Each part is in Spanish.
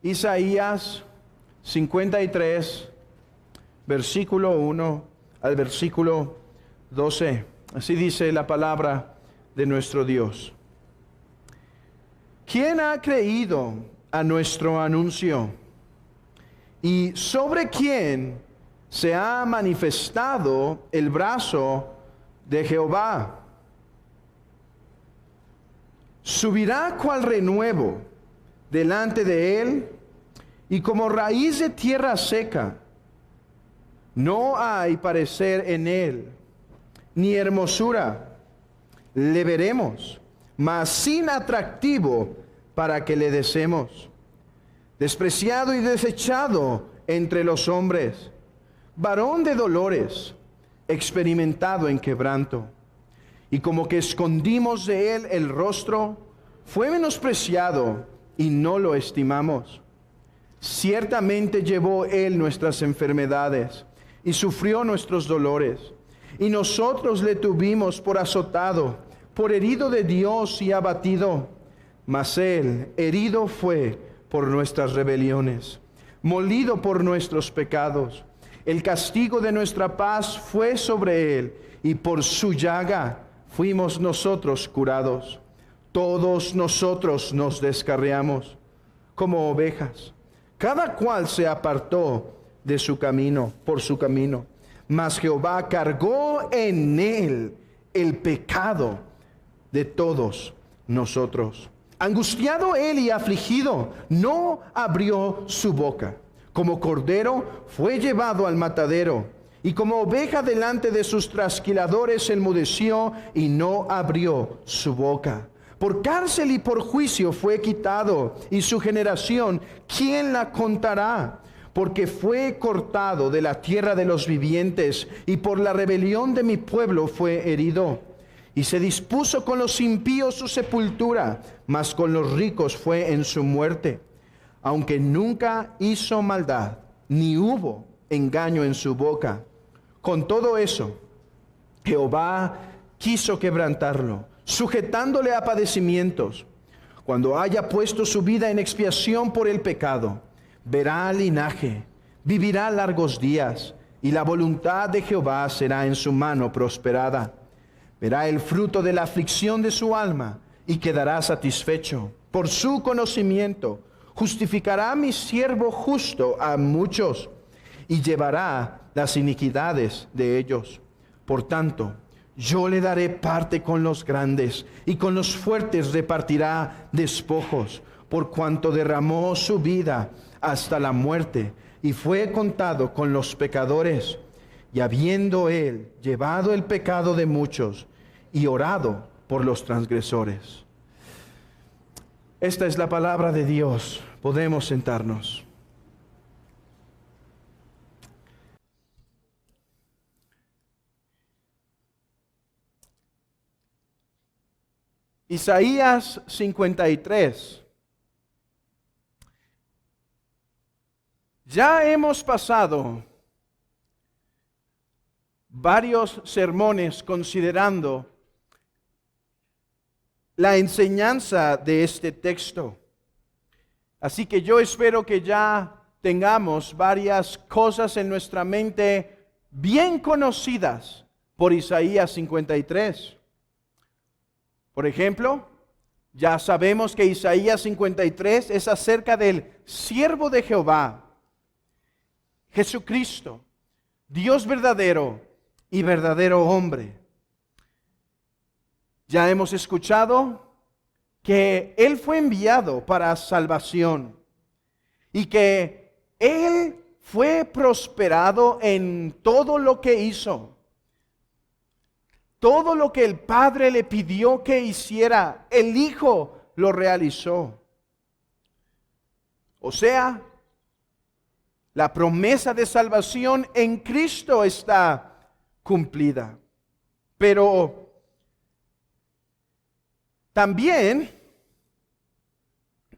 Isaías 53, versículo 1 al versículo 12. Así dice la palabra de nuestro Dios. ¿Quién ha creído a nuestro anuncio? ¿Y sobre quién se ha manifestado el brazo de Jehová? Subirá cual renuevo delante de él, y como raíz de tierra seca. No hay parecer en él, ni hermosura. Le veremos, mas sin atractivo para que le deseemos. Despreciado y desechado entre los hombres, varón de dolores, experimentado en quebranto. Y como que escondimos de él el rostro, fue menospreciado y no lo estimamos. Ciertamente llevó él nuestras enfermedades y sufrió nuestros dolores. Y nosotros le tuvimos por azotado, por herido de Dios y abatido. Mas él herido fue por nuestras rebeliones, molido por nuestros pecados. El castigo de nuestra paz fue sobre él, y por su llaga fuimos nosotros curados. Todos nosotros nos descarriamos como ovejas. Cada cual se apartó de su camino, por su camino. Mas Jehová cargó en él el pecado de todos nosotros. Angustiado él y afligido, no abrió su boca. Como cordero fue llevado al matadero, y como oveja delante de sus trasquiladores enmudeció y no abrió su boca. Por cárcel y por juicio fue quitado, y su generación, ¿quién la contará? Porque fue cortado de la tierra de los vivientes, y por la rebelión de mi pueblo fue herido. Y se dispuso con los impíos su sepultura, mas con los ricos fue en su muerte. Aunque nunca hizo maldad, ni hubo engaño en su boca. Con todo eso, Jehová quiso quebrantarlo, sujetándole a padecimientos. Cuando haya puesto su vida en expiación por el pecado, verá linaje, vivirá largos días, y la voluntad de Jehová será en su mano prosperada. Verá el fruto de la aflicción de su alma, y quedará satisfecho. Por su conocimiento justificará mi siervo justo a muchos, y llevará las iniquidades de ellos. Por tanto, yo le daré parte con los grandes, y con los fuertes repartirá despojos, por cuanto derramó su vida hasta la muerte, y fue contado con los pecadores. Y habiendo él llevado el pecado de muchos, y orado por los transgresores. Esta es la palabra de Dios. Podemos sentarnos. Isaías 53. Ya hemos pasado varios sermones considerando la enseñanza de este texto. Así que yo espero que ya tengamos varias cosas en nuestra mente bien conocidas por Isaías 53. Por ejemplo, ya sabemos que Isaías 53 es acerca del siervo de Jehová, Jesucristo, Dios verdadero y verdadero hombre. Ya hemos escuchado que Él fue enviado para salvación y que Él fue prosperado en todo lo que hizo. Todo lo que el Padre le pidió que hiciera, el Hijo lo realizó. O sea, la promesa de salvación en Cristo está cumplida. Pero también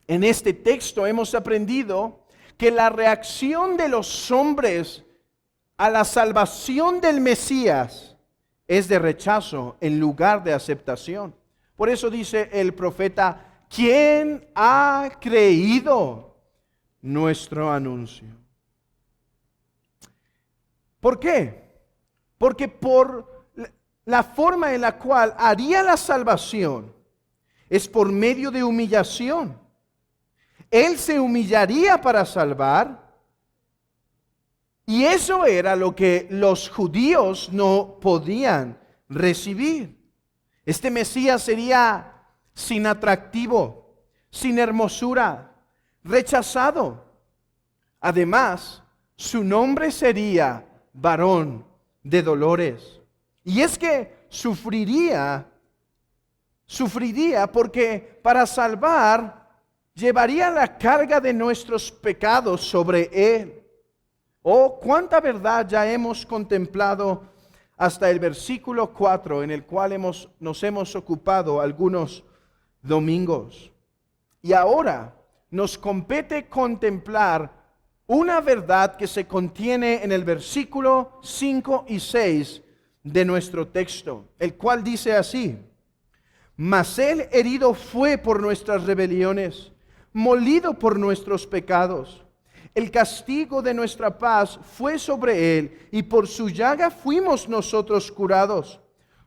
en este texto hemos aprendido que la reacción de los hombres a la salvación del Mesías es de rechazo en lugar de aceptación. Por eso dice el profeta, ¿quién ha creído nuestro anuncio. ¿Por qué? Porque por la forma en la cual haría la salvación es por medio de humillación. Él se humillaría para salvar, y eso era lo que los judíos no podían recibir. Este Mesías sería sin atractivo, sin hermosura, rechazado. Además, su nombre sería varón de dolores. Y es que sufriría porque para salvar llevaría la carga de nuestros pecados sobre él. Oh, cuánta verdad ya hemos contemplado hasta el versículo 4, en el cual nos hemos ocupado algunos domingos. Y ahora nos compete contemplar una verdad que se contiene en el versículo 5 y 6 de nuestro texto, el cual dice así: mas él herido fue por nuestras rebeliones, molido por nuestros pecados. El castigo de nuestra paz fue sobre él, y por su llaga fuimos nosotros curados.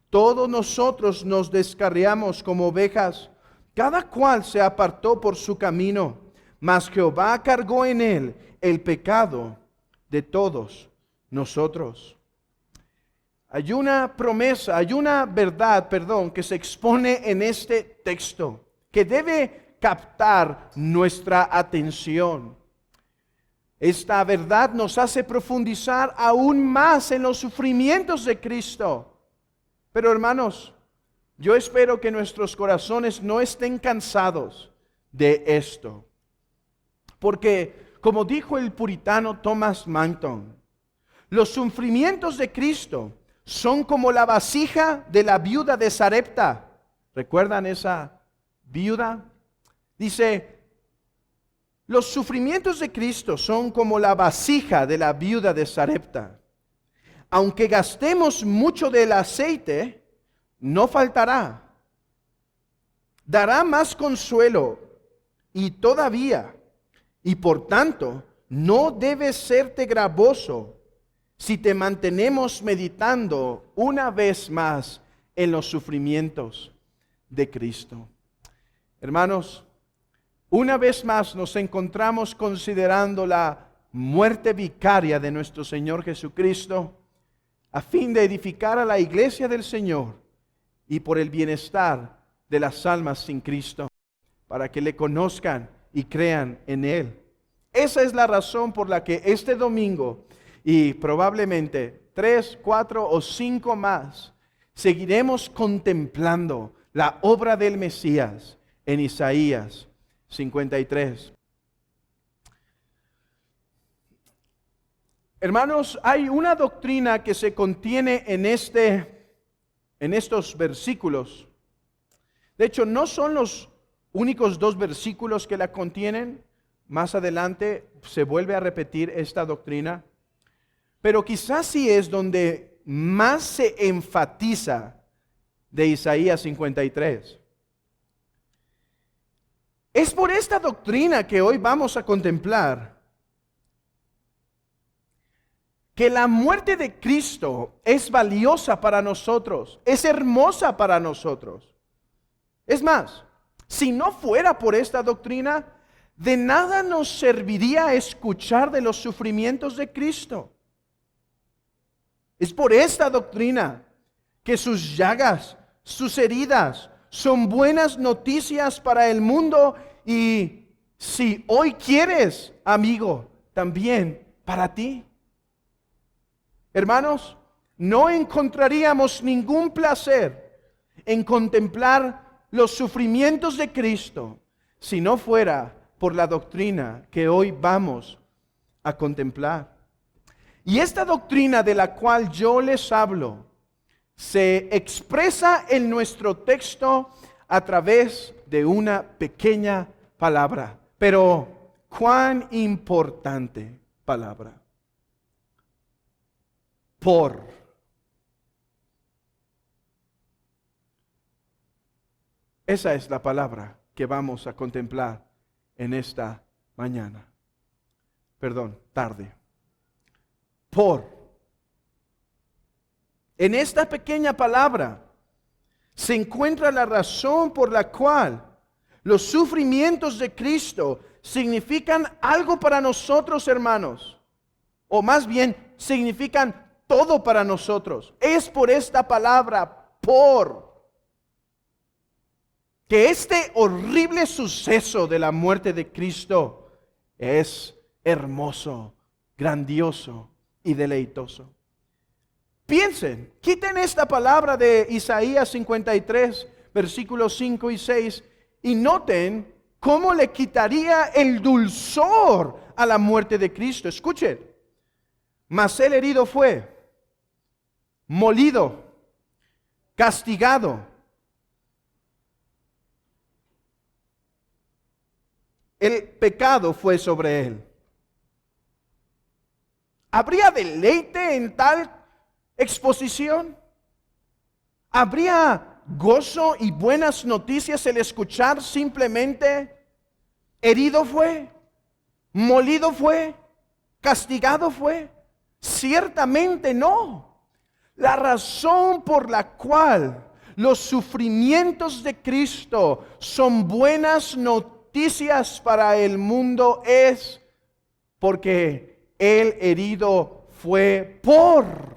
Todos nosotros nos descarriamos como ovejas, cada cual se apartó por su camino, mas Jehová cargó en él el pecado de todos nosotros. Hay una promesa, hay una verdad, que se expone en este texto que debe captar nuestra atención. Esta verdad nos hace profundizar aún más en los sufrimientos de Cristo. Pero hermanos, yo espero que nuestros corazones no estén cansados de esto. Porque, como dijo el puritano Thomas Manton, los sufrimientos de Cristo son como la vasija de la viuda de Sarepta. ¿Recuerdan esa viuda? Dice, los sufrimientos de Cristo son como la vasija de la viuda de Sarepta. Aunque gastemos mucho del aceite, no faltará. Dará más consuelo y todavía, y por tanto, no debe serte gravoso si te mantenemos meditando una vez más en los sufrimientos de Cristo. Hermanos, una vez más nos encontramos considerando la muerte vicaria de nuestro Señor Jesucristo a fin de edificar a la iglesia del Señor y por el bienestar de las almas sin Cristo, para que le conozcan y crean en Él. Esa es la razón por la que este domingo y probablemente 3, 4 o 5 más seguiremos contemplando la obra del Mesías en Isaías 53. Hermanos, hay una doctrina que se contiene en estos versículos. De hecho, no son los únicos 2 versículos que la contienen. Más adelante se vuelve a repetir esta doctrina. Pero quizás sí es donde más se enfatiza de Isaías 53. Es por esta doctrina que hoy vamos a contemplar que la muerte de Cristo es valiosa para nosotros, es hermosa para nosotros. Es más, si no fuera por esta doctrina, de nada nos serviría escuchar de los sufrimientos de Cristo. Es por esta doctrina que sus llagas, sus heridas, son buenas noticias para el mundo, y si hoy quieres, amigo, también para ti. Hermanos, no encontraríamos ningún placer en contemplar los sufrimientos de Cristo si no fuera por la doctrina que hoy vamos a contemplar. Y esta doctrina de la cual yo les hablo se expresa en nuestro texto a través de una pequeña palabra, pero cuán importante palabra. Por. Esa es la palabra que vamos a contemplar en esta mañana. tarde. Por. En esta pequeña palabra se encuentra la razón por la cual los sufrimientos de Cristo significan algo para nosotros, hermanos. O más bien, significan todo para nosotros. Es por esta palabra, por, que este horrible suceso de la muerte de Cristo es hermoso, grandioso y deleitoso. Piensen, quiten esta palabra de Isaías 53, versículos 5 y 6, y noten cómo le quitaría el dulzor a la muerte de Cristo. Escuchen, mas él herido fue, molido, castigado. El pecado fue sobre él. ¿Habría deleite en tal exposición? ¿Habría gozo y buenas noticias el escuchar simplemente herido fue, molido fue, castigado fue? Ciertamente no. La razón por la cual los sufrimientos de Cristo son buenas noticias para el mundo es porque Él herido fue por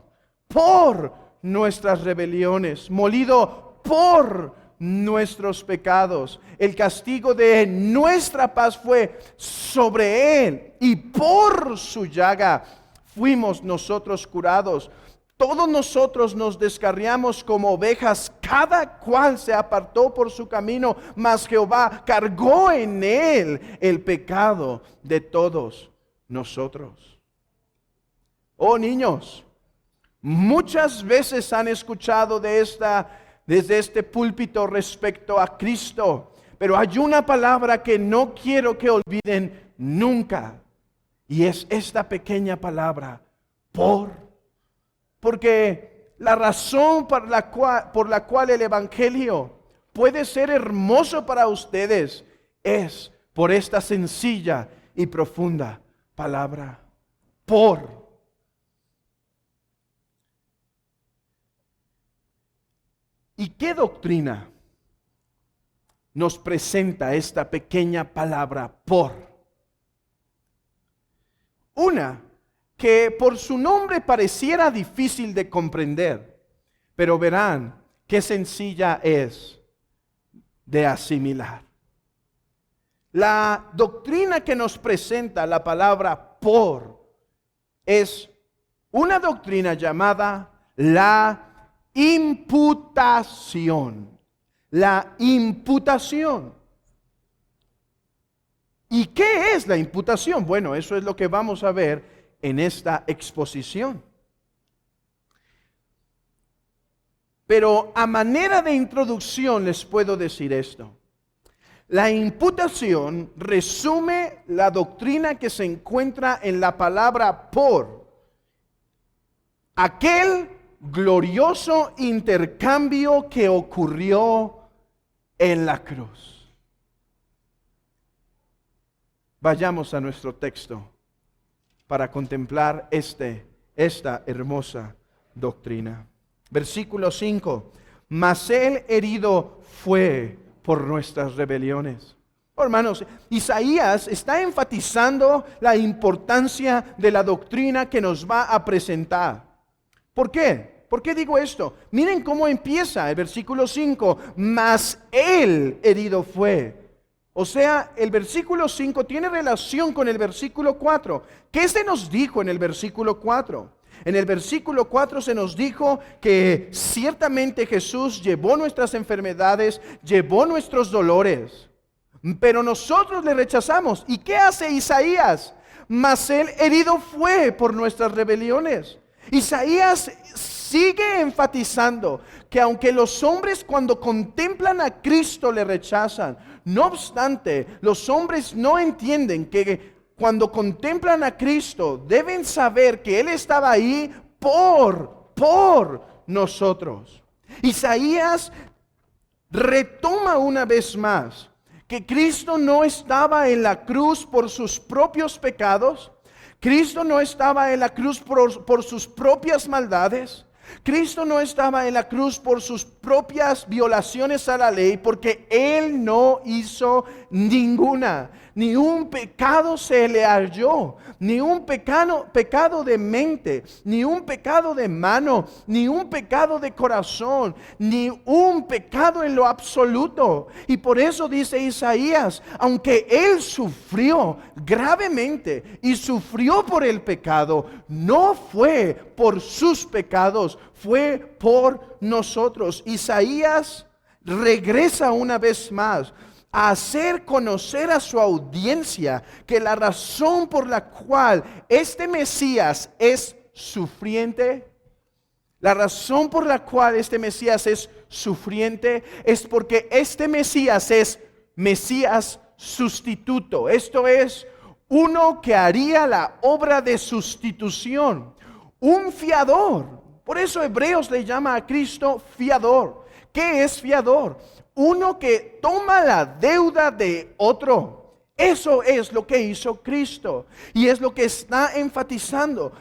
nuestras rebeliones, molido por nuestros pecados. El castigo de nuestra paz fue sobre Él, y por su llaga fuimos nosotros curados. Todos nosotros nos descarriamos como ovejas, cada cual se apartó por su camino, mas Jehová cargó en Él el pecado de todos nosotros. Oh niños, muchas veces han escuchado desde este púlpito respecto a Cristo, pero hay una palabra que no quiero que olviden nunca, y es esta pequeña palabra, porque la razón por la cual el Evangelio puede ser hermoso para ustedes es por esta sencilla y profunda palabra, por. ¿Y qué doctrina nos presenta esta pequeña palabra por? Una que por su nombre pareciera difícil de comprender, pero verán qué sencilla es de asimilar. La doctrina que nos presenta la palabra por es una doctrina llamada la imputación. La imputación. ¿Y qué es la imputación? Bueno, eso es lo que vamos a ver en esta exposición. Pero a manera de introducción les puedo decir esto. La imputación resume la doctrina que se encuentra en la palabra por. Aquel glorioso intercambio que ocurrió en la cruz. Vayamos a nuestro texto para contemplar esta hermosa doctrina. Versículo 5. Mas él herido fue por nuestras rebeliones. Oh, hermanos, Isaías está enfatizando la importancia de la doctrina que nos va a presentar. ¿Por qué? ¿Por qué digo esto? Miren cómo empieza el versículo 5. Mas él herido fue. O sea, el versículo 5 tiene relación con el versículo 4. ¿Qué se nos dijo en el versículo 4? En el versículo 4 se nos dijo que ciertamente Jesús llevó nuestras enfermedades, llevó nuestros dolores, pero nosotros le rechazamos. ¿Y qué hace Isaías? Mas él herido fue por nuestras rebeliones. Isaías sigue enfatizando que aunque los hombres cuando contemplan a Cristo le rechazan, no obstante, los hombres no entienden que cuando contemplan a Cristo deben saber que Él estaba ahí por nosotros. Isaías retoma una vez más que Cristo no estaba en la cruz por sus propios pecados, Cristo no estaba en la cruz por sus propias maldades. Cristo no estaba en la cruz por sus propias violaciones a la ley, porque Él no hizo ninguna. Ni un pecado se le halló, ni un pecado de mente, ni un pecado de mano, ni un pecado de corazón, ni un pecado en lo absoluto. Y por eso dice Isaías, aunque Él sufrió gravemente y sufrió por el pecado, no fue por sus pecados, fue por nosotros. Isaías regresa una vez más a hacer conocer a su audiencia que la razón por la cual este Mesías es sufriente, la razón por la cual este Mesías es sufriente es porque este Mesías es Mesías sustituto. Esto es, uno que haría la obra de sustitución, un fiador. Por eso Hebreos le llama a Cristo fiador. ¿Qué es fiador? Uno que toma la deuda de otro. Eso es lo que hizo Cristo. Y es lo que está enfatizando.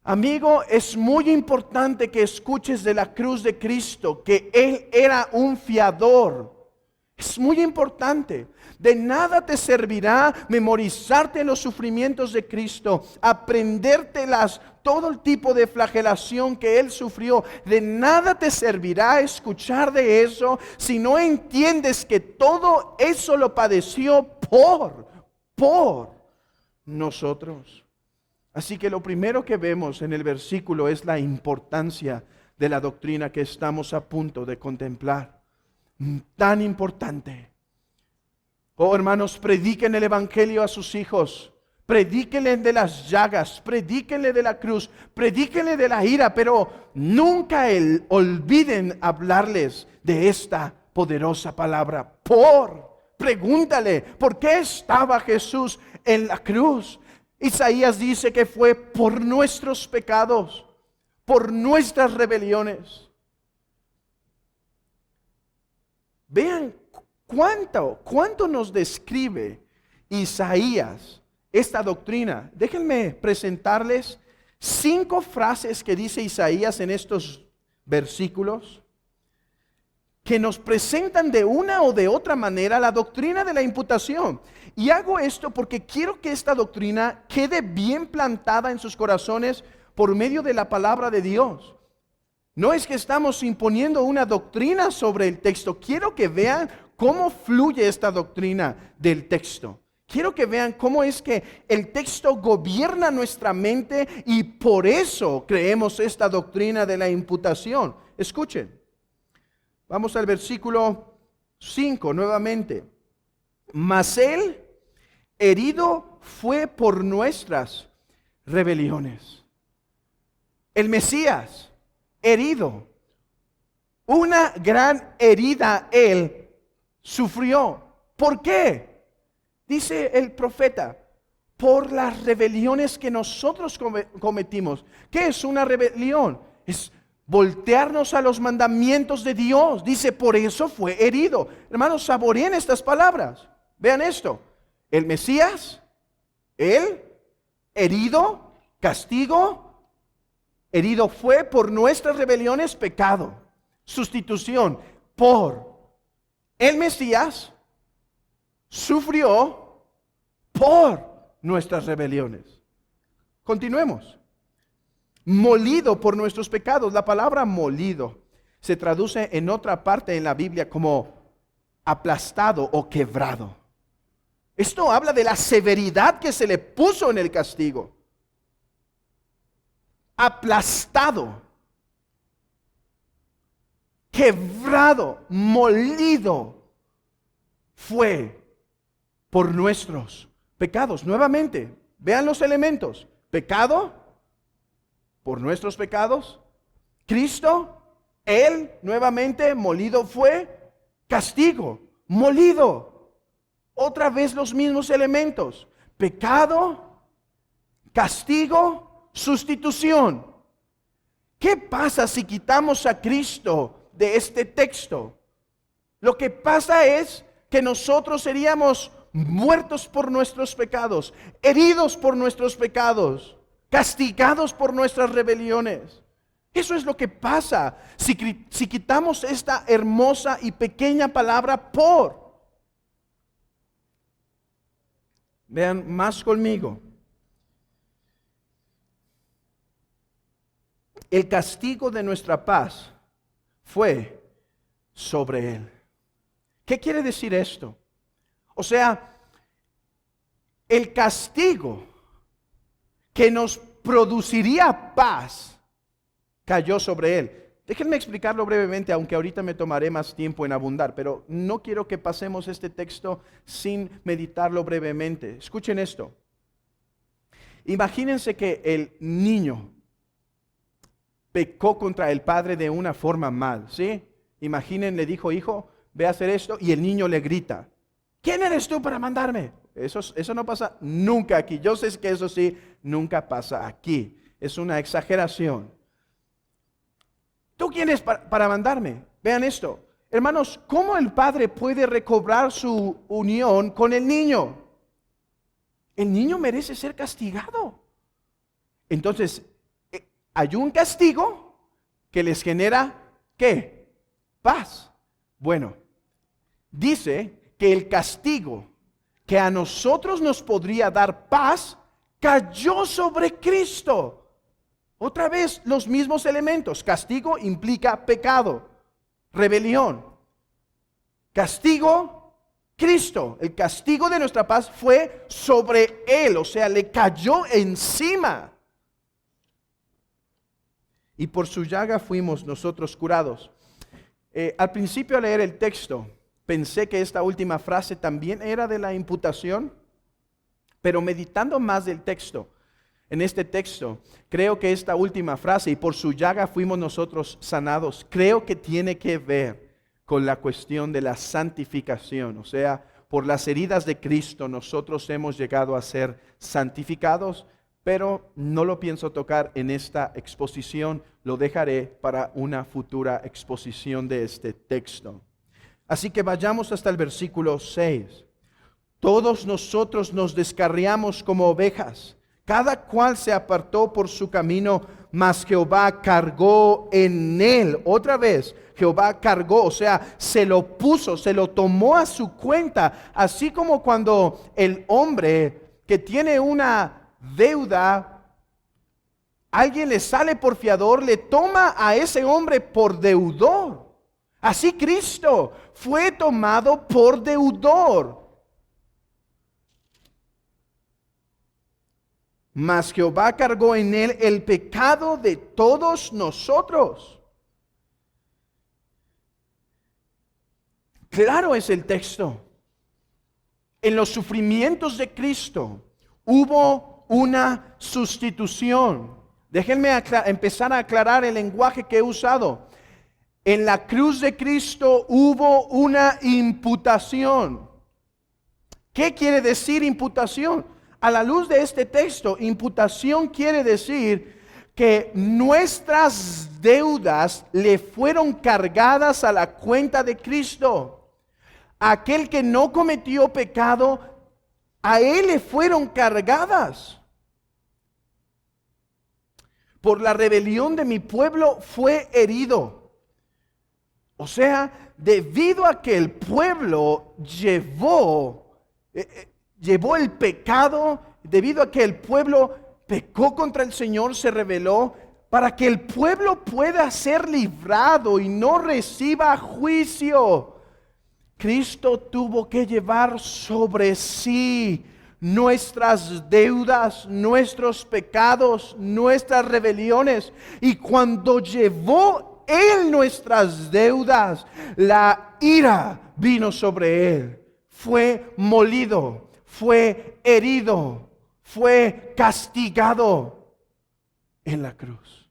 Amigo, es muy importante que escuches de la cruz de Cristo que Él era un fiador. Es muy importante. De nada te servirá memorizarte los sufrimientos de Cristo, aprendértelas, todo el tipo de flagelación que Él sufrió. De nada te servirá escuchar de eso si no entiendes que todo eso lo padeció por nosotros. Así que lo primero que vemos en el versículo es la importancia de la doctrina que estamos a punto de contemplar. Tan importante. Oh hermanos, prediquen el evangelio a sus hijos. Predíquenle de las llagas, predíquenle de la cruz, predíquenle de la ira, pero nunca olviden hablarles de esta poderosa palabra. Pregúntale, ¿por qué estaba Jesús en la cruz? Isaías dice que fue por nuestros pecados, por nuestras rebeliones. Vean cuánto nos describe Isaías esta doctrina. Déjenme presentarles 5 frases que dice Isaías en estos versículos que nos presentan de una o de otra manera la doctrina de la imputación. Y hago esto porque quiero que esta doctrina quede bien plantada en sus corazones por medio de la palabra de Dios. No es que estamos imponiendo una doctrina sobre el texto. Quiero que vean cómo fluye esta doctrina del texto. Quiero que vean cómo es que el texto gobierna nuestra mente y por eso creemos esta doctrina de la imputación. Escuchen. Vamos al versículo 5 nuevamente. Mas Él herido fue por nuestras rebeliones. El Mesías herido. Una gran herida Él sufrió. ¿Por qué? Dice el profeta, por las rebeliones que nosotros cometimos. ¿Qué es una rebelión? Es voltearnos a los mandamientos de Dios. Dice, por eso fue herido. Hermanos, saboreen estas palabras. Vean esto. El Mesías, Él, herido, castigo, herido fue por nuestras rebeliones, pecado. Sustitución, por el Mesías, sufrió por nuestras rebeliones. Continuemos. Molido por nuestros pecados. La palabra molido se traduce en otra parte en la Biblia como aplastado o quebrado. Esto habla de la severidad que se le puso en el castigo. Aplastado, quebrado, molido fue por nuestros pecados. Nuevamente, vean los elementos. Pecado, por nuestros pecados. Cristo, Él, nuevamente, molido fue. Castigo, molido. Otra vez los mismos elementos. Pecado, castigo, sustitución. ¿Qué pasa si quitamos a Cristo de este texto? Lo que pasa es que nosotros seríamos muertos por nuestros pecados, heridos por nuestros pecados, castigados por nuestras rebeliones. Eso es lo que pasa si quitamos esta hermosa y pequeña palabra por. Vean más conmigo. El castigo de nuestra paz fue sobre Él. ¿Qué quiere decir esto? O sea, el castigo que nos produciría paz cayó sobre Él. Déjenme explicarlo brevemente, aunque ahorita me tomaré más tiempo en abundar, pero no quiero que pasemos este texto sin meditarlo brevemente. Escuchen esto. Imagínense que el niño pecó contra el padre de una forma mal, ¿sí? Imaginen, le dijo, hijo, ve a hacer esto, y el niño le grita, ¿quién eres tú para mandarme? Eso no pasa nunca aquí. Yo sé que eso sí, nunca pasa aquí. Es una exageración. ¿Tú quién eres para mandarme? Vean esto. Hermanos, ¿cómo el padre puede recobrar su unión con el niño? El niño merece ser castigado. Entonces, hay un castigo que les genera, ¿qué? Paz. Bueno, dice que el castigo que a nosotros nos podría dar paz cayó sobre Cristo. Otra vez los mismos elementos. Castigo implica pecado, rebelión. Castigo, Cristo. El castigo de nuestra paz fue sobre Él, o sea, le cayó encima. Y por su llaga fuimos nosotros curados. Al principio al leer el texto, pensé que esta última frase también era de la imputación, pero meditando más del texto, en este texto, creo que esta última frase, y por su llaga fuimos nosotros sanados, creo que tiene que ver con la cuestión de la santificación. O sea, por las heridas de Cristo nosotros hemos llegado a ser santificados, pero no lo pienso tocar en esta exposición, lo dejaré para una futura exposición de este texto. Así que vayamos hasta el versículo 6. Todos nosotros nos descarriamos como ovejas, cada cual se apartó por su camino, mas Jehová cargó en él. Otra vez, Jehová cargó, o sea, se lo puso, se lo tomó a su cuenta. Así como cuando el hombre que tiene una deuda, alguien le sale por fiador, le toma a ese hombre por deudor. Así Cristo fue tomado por deudor. Mas Jehová cargó en él el pecado de todos nosotros. Claro es el texto. En los sufrimientos de Cristo hubo una sustitución. Déjenme empezar a aclarar el lenguaje que he usado. En la cruz de Cristo hubo una imputación. ¿Qué quiere decir imputación? A la luz de este texto, imputación quiere decir que nuestras deudas le fueron cargadas a la cuenta de Cristo. Aquel que no cometió pecado, a él le fueron cargadas. Por la rebelión de mi pueblo fue herido. O sea, debido a que el pueblo llevó el pecado, debido a que el pueblo pecó contra el Señor, se rebeló, para que el pueblo pueda ser librado y no reciba juicio, Cristo tuvo que llevar sobre sí nuestras deudas, nuestros pecados, nuestras rebeliones. Y cuando llevó Él nuestras deudas, la ira vino sobre Él. Fue molido, fue herido, fue castigado en la cruz.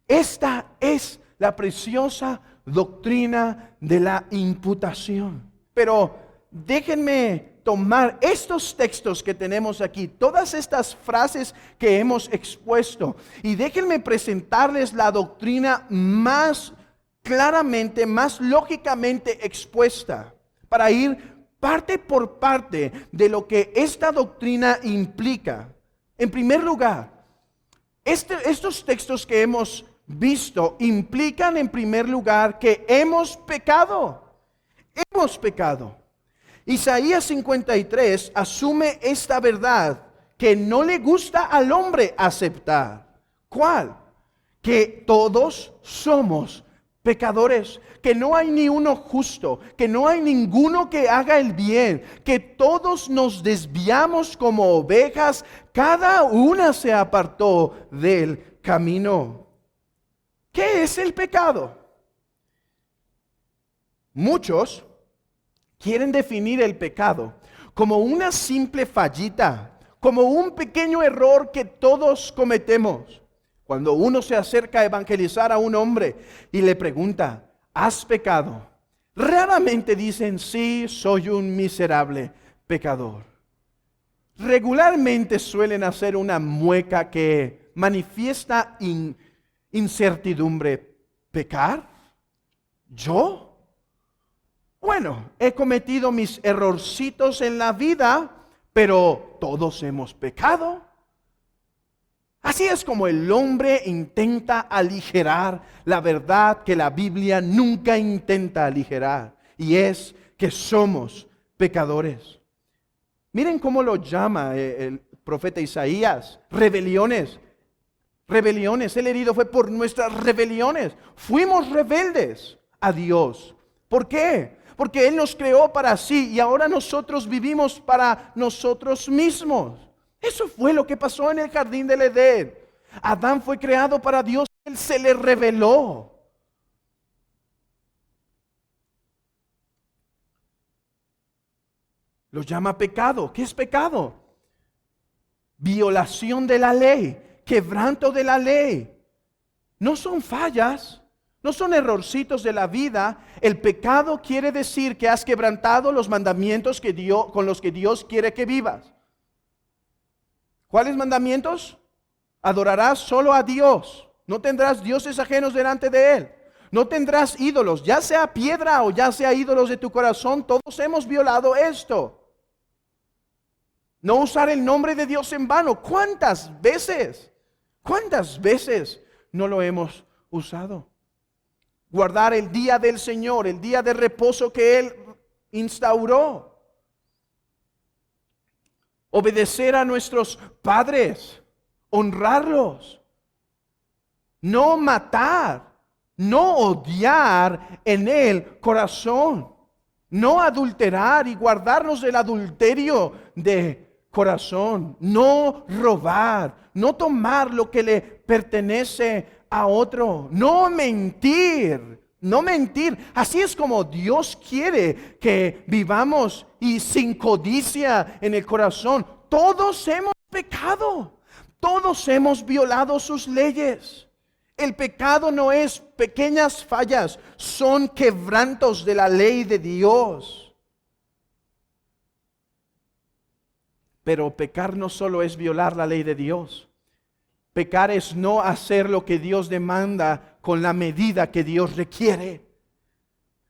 Esta es la preciosa doctrina de la imputación. Pero déjenme tomar estos textos que tenemos aquí, todas estas frases que hemos expuesto, y déjenme presentarles la doctrina más claramente, más lógicamente expuesta, para ir parte por parte de lo que esta doctrina implica. En primer lugar, estos textos que hemos visto implican en primer lugar que hemos pecado. Hemos pecado. Isaías 53 asume esta verdad que no le gusta al hombre aceptar. ¿Cuál? Que todos somos pecadores, que no hay ni uno justo, que no hay ninguno que haga el bien, que todos nos desviamos como ovejas, cada una se apartó del camino. ¿Qué es el pecado? Muchos quieren definir el pecado como una simple fallita, como un pequeño error que todos cometemos. Cuando uno se acerca a evangelizar a un hombre y le pregunta, ¿has pecado? Raramente dicen, sí, soy un miserable pecador. Regularmente suelen hacer una mueca que manifiesta incertidumbre. ¿Pecar? ¿Yo? Bueno, he cometido mis errorcitos en la vida, pero todos hemos pecado. Así es como el hombre intenta aligerar la verdad que la Biblia nunca intenta aligerar, y es que somos pecadores. Miren cómo lo llama el profeta Isaías: rebeliones. Rebeliones, el herido fue por nuestras rebeliones. Fuimos rebeldes a Dios. ¿Por qué? Porque Él nos creó para sí y ahora nosotros vivimos para nosotros mismos. Eso fue lo que pasó en el jardín del Edén. Adán fue creado para Dios, Él se le reveló. Lo llama pecado. ¿Qué es pecado? Violación de la ley, quebranto de la ley. No son fallas, no son errorcitos de la vida. El pecado quiere decir que has quebrantado los mandamientos con los que Dios quiere que vivas. ¿Cuáles mandamientos? Adorarás solo a Dios. No tendrás dioses ajenos delante de Él. No tendrás ídolos, ya sea piedra o ya sea ídolos de tu corazón. Todos hemos violado esto. No usar el nombre de Dios en vano. ¿Cuántas veces? ¿Cuántas veces no lo hemos usado? Guardar el día del Señor, el día de reposo que Él instauró. Obedecer a nuestros padres, honrarlos, no matar, no odiar en el corazón, no adulterar y guardarnos del adulterio de corazón, no robar, no tomar lo que le pertenece a otro, no mentir. No mentir. Así es como Dios quiere que vivamos, y sin codicia en el corazón. Todos hemos pecado. Todos hemos violado sus leyes. El pecado no es pequeñas fallas, son quebrantos de la ley de Dios. Pero pecar no solo es violar la ley de Dios. Pecar es no hacer lo que Dios demanda con la medida que Dios requiere.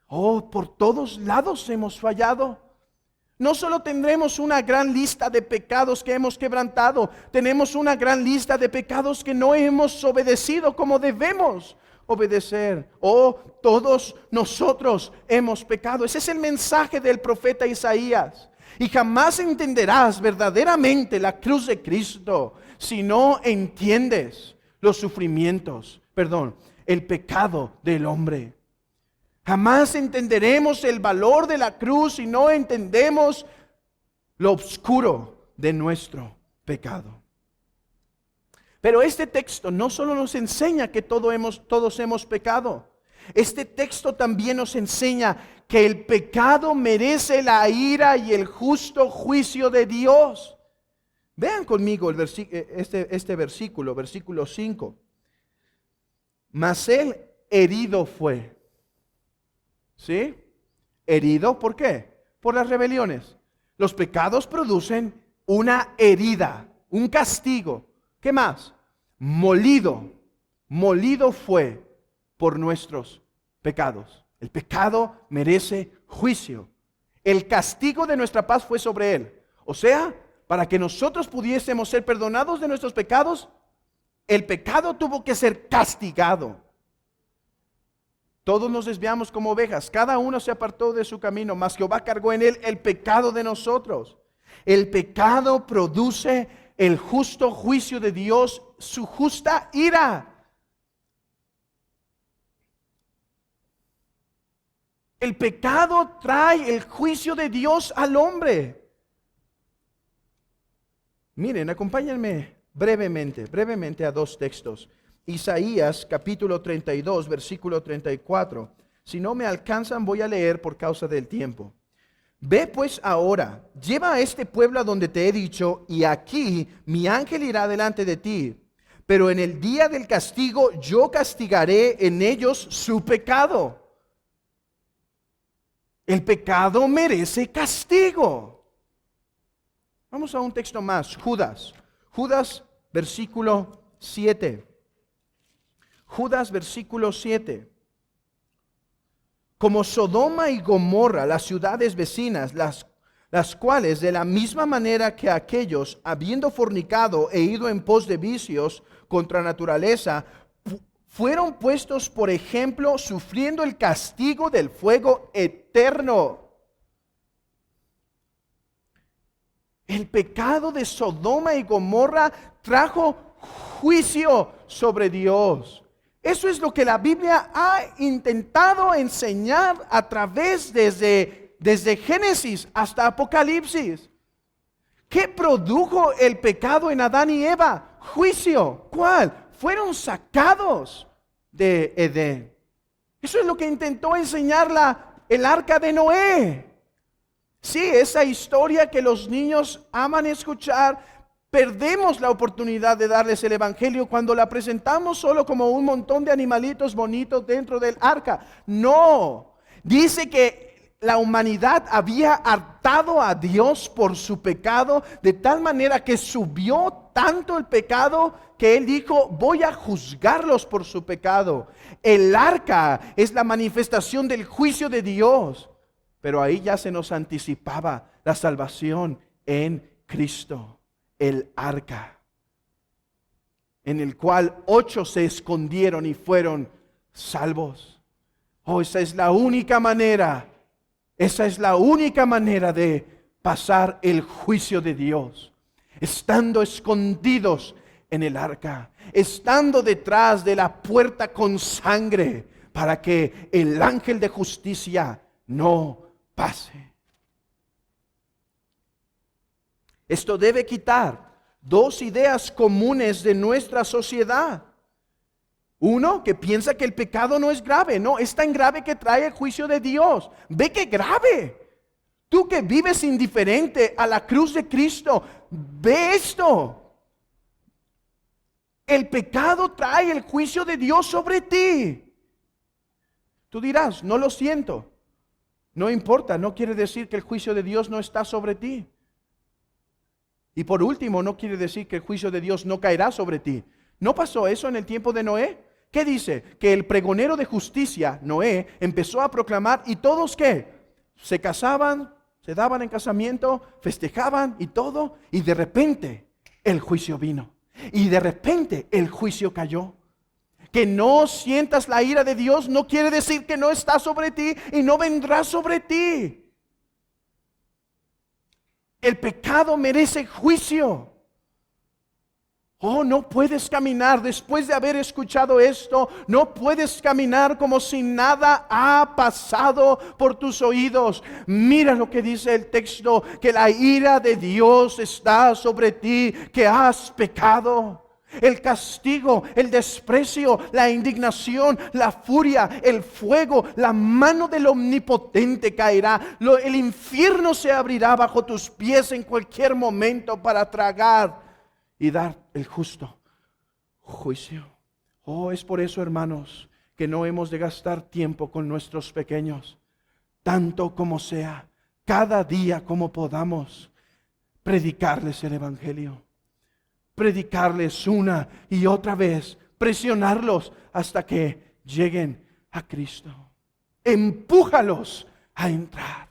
Oh, por todos lados hemos fallado. No solo tendremos una gran lista de pecados que hemos quebrantado, tenemos una gran lista de pecados que no hemos obedecido como debemos obedecer. Oh, todos nosotros hemos pecado. Ese es el mensaje del profeta Isaías. Y jamás entenderás verdaderamente la cruz de Cristo si no entiendes los sufrimientos, el pecado del hombre. Jamás entenderemos el valor de la cruz si no entendemos lo oscuro de nuestro pecado. Pero este texto no solo nos enseña que todos hemos pecado. Este texto también nos enseña que el pecado merece la ira y el justo juicio de Dios. Vean conmigo este versículo, versículo 5. Mas él herido fue. ¿Sí? Herido, ¿por qué? Por las rebeliones. Los pecados producen una herida, un castigo. ¿Qué más? Molido fue por nuestros pecados. El pecado merece juicio. El castigo de nuestra paz fue sobre Él. O sea, para que nosotros pudiésemos ser perdonados de nuestros pecados, el pecado tuvo que ser castigado. Todos nos desviamos como ovejas, cada uno se apartó de su camino, mas Jehová cargó en Él el pecado de nosotros. El pecado produce el justo juicio de Dios, su justa ira. El pecado trae el juicio de Dios al hombre. Miren, acompáñenme brevemente a dos textos. Isaías capítulo 32, versículo 34. Si no me alcanzan, voy a leer por causa del tiempo. Ve pues ahora, lleva a este pueblo a donde te he dicho, y aquí mi ángel irá delante de ti. Pero en el día del castigo yo castigaré en ellos su pecado. El pecado merece castigo. Vamos a un texto más, Judas. Judas, versículo 7. Judas, versículo 7. Como Sodoma y Gomorra, las ciudades vecinas, las cuales de la misma manera que aquellos, habiendo fornicado e ido en pos de vicios contra naturaleza, fueron puestos por ejemplo, sufriendo el castigo del fuego eterno. El pecado de Sodoma y Gomorra trajo juicio sobre Dios. Eso es lo que la Biblia ha intentado enseñar a través desde Génesis hasta Apocalipsis. ¿Qué produjo el pecado en Adán y Eva? Juicio. ¿Cuál? Fueron sacados de Edén. Eso es lo que intentó enseñar el arca de Noé. Sí, esa historia que los niños aman escuchar, perdemos la oportunidad de darles el evangelio cuando la presentamos solo como un montón de animalitos bonitos dentro del arca. No, dice que la humanidad había hartado a Dios por su pecado, de tal manera que subió tanto el pecado que Él dijo, voy a juzgarlos por su pecado. El arca es la manifestación del juicio de Dios. Pero ahí ya se nos anticipaba la salvación en Cristo, el arca, en el cual 8 se escondieron y fueron salvos. Oh, esa es la única manera de pasar el juicio de Dios, estando escondidos en el arca, estando detrás de la puerta con sangre, para que el ángel de justicia no pase. Esto debe quitar 2 ideas comunes de nuestra sociedad. Uno, que piensa que el pecado no es grave. No, es tan grave que trae el juicio de Dios. Ve que grave. Tú que vives indiferente a la cruz de Cristo, ve esto. El pecado trae el juicio de Dios sobre ti. Tú dirás, no lo siento. No importa, no quiere decir que el juicio de Dios no está sobre ti. Y por último, no quiere decir que el juicio de Dios no caerá sobre ti. ¿No pasó eso en el tiempo de Noé? ¿Qué dice? Que el pregonero de justicia, Noé, empezó a proclamar, y todos ¿qué? Se casaban, se daban en casamiento, festejaban y todo, y de repente el juicio vino. Y de repente el juicio cayó. Que no sientas la ira de Dios no quiere decir que no está sobre ti y no vendrá sobre ti. El pecado merece juicio. Oh, no puedes caminar después de haber escuchado esto. No puedes caminar como si nada ha pasado por tus oídos. Mira lo que dice el texto, que la ira de Dios está sobre ti, que has pecado. El castigo, el desprecio, la indignación, la furia, el fuego, la mano del Omnipotente caerá. El infierno se abrirá bajo tus pies en cualquier momento para tragar y dar el justo juicio. Oh, es por eso, hermanos, que no hemos de gastar tiempo con nuestros pequeños, tanto como sea, cada día como podamos, predicarles el evangelio. Predicarles una y otra vez, presionarlos hasta que lleguen a Cristo. Empújalos a entrar.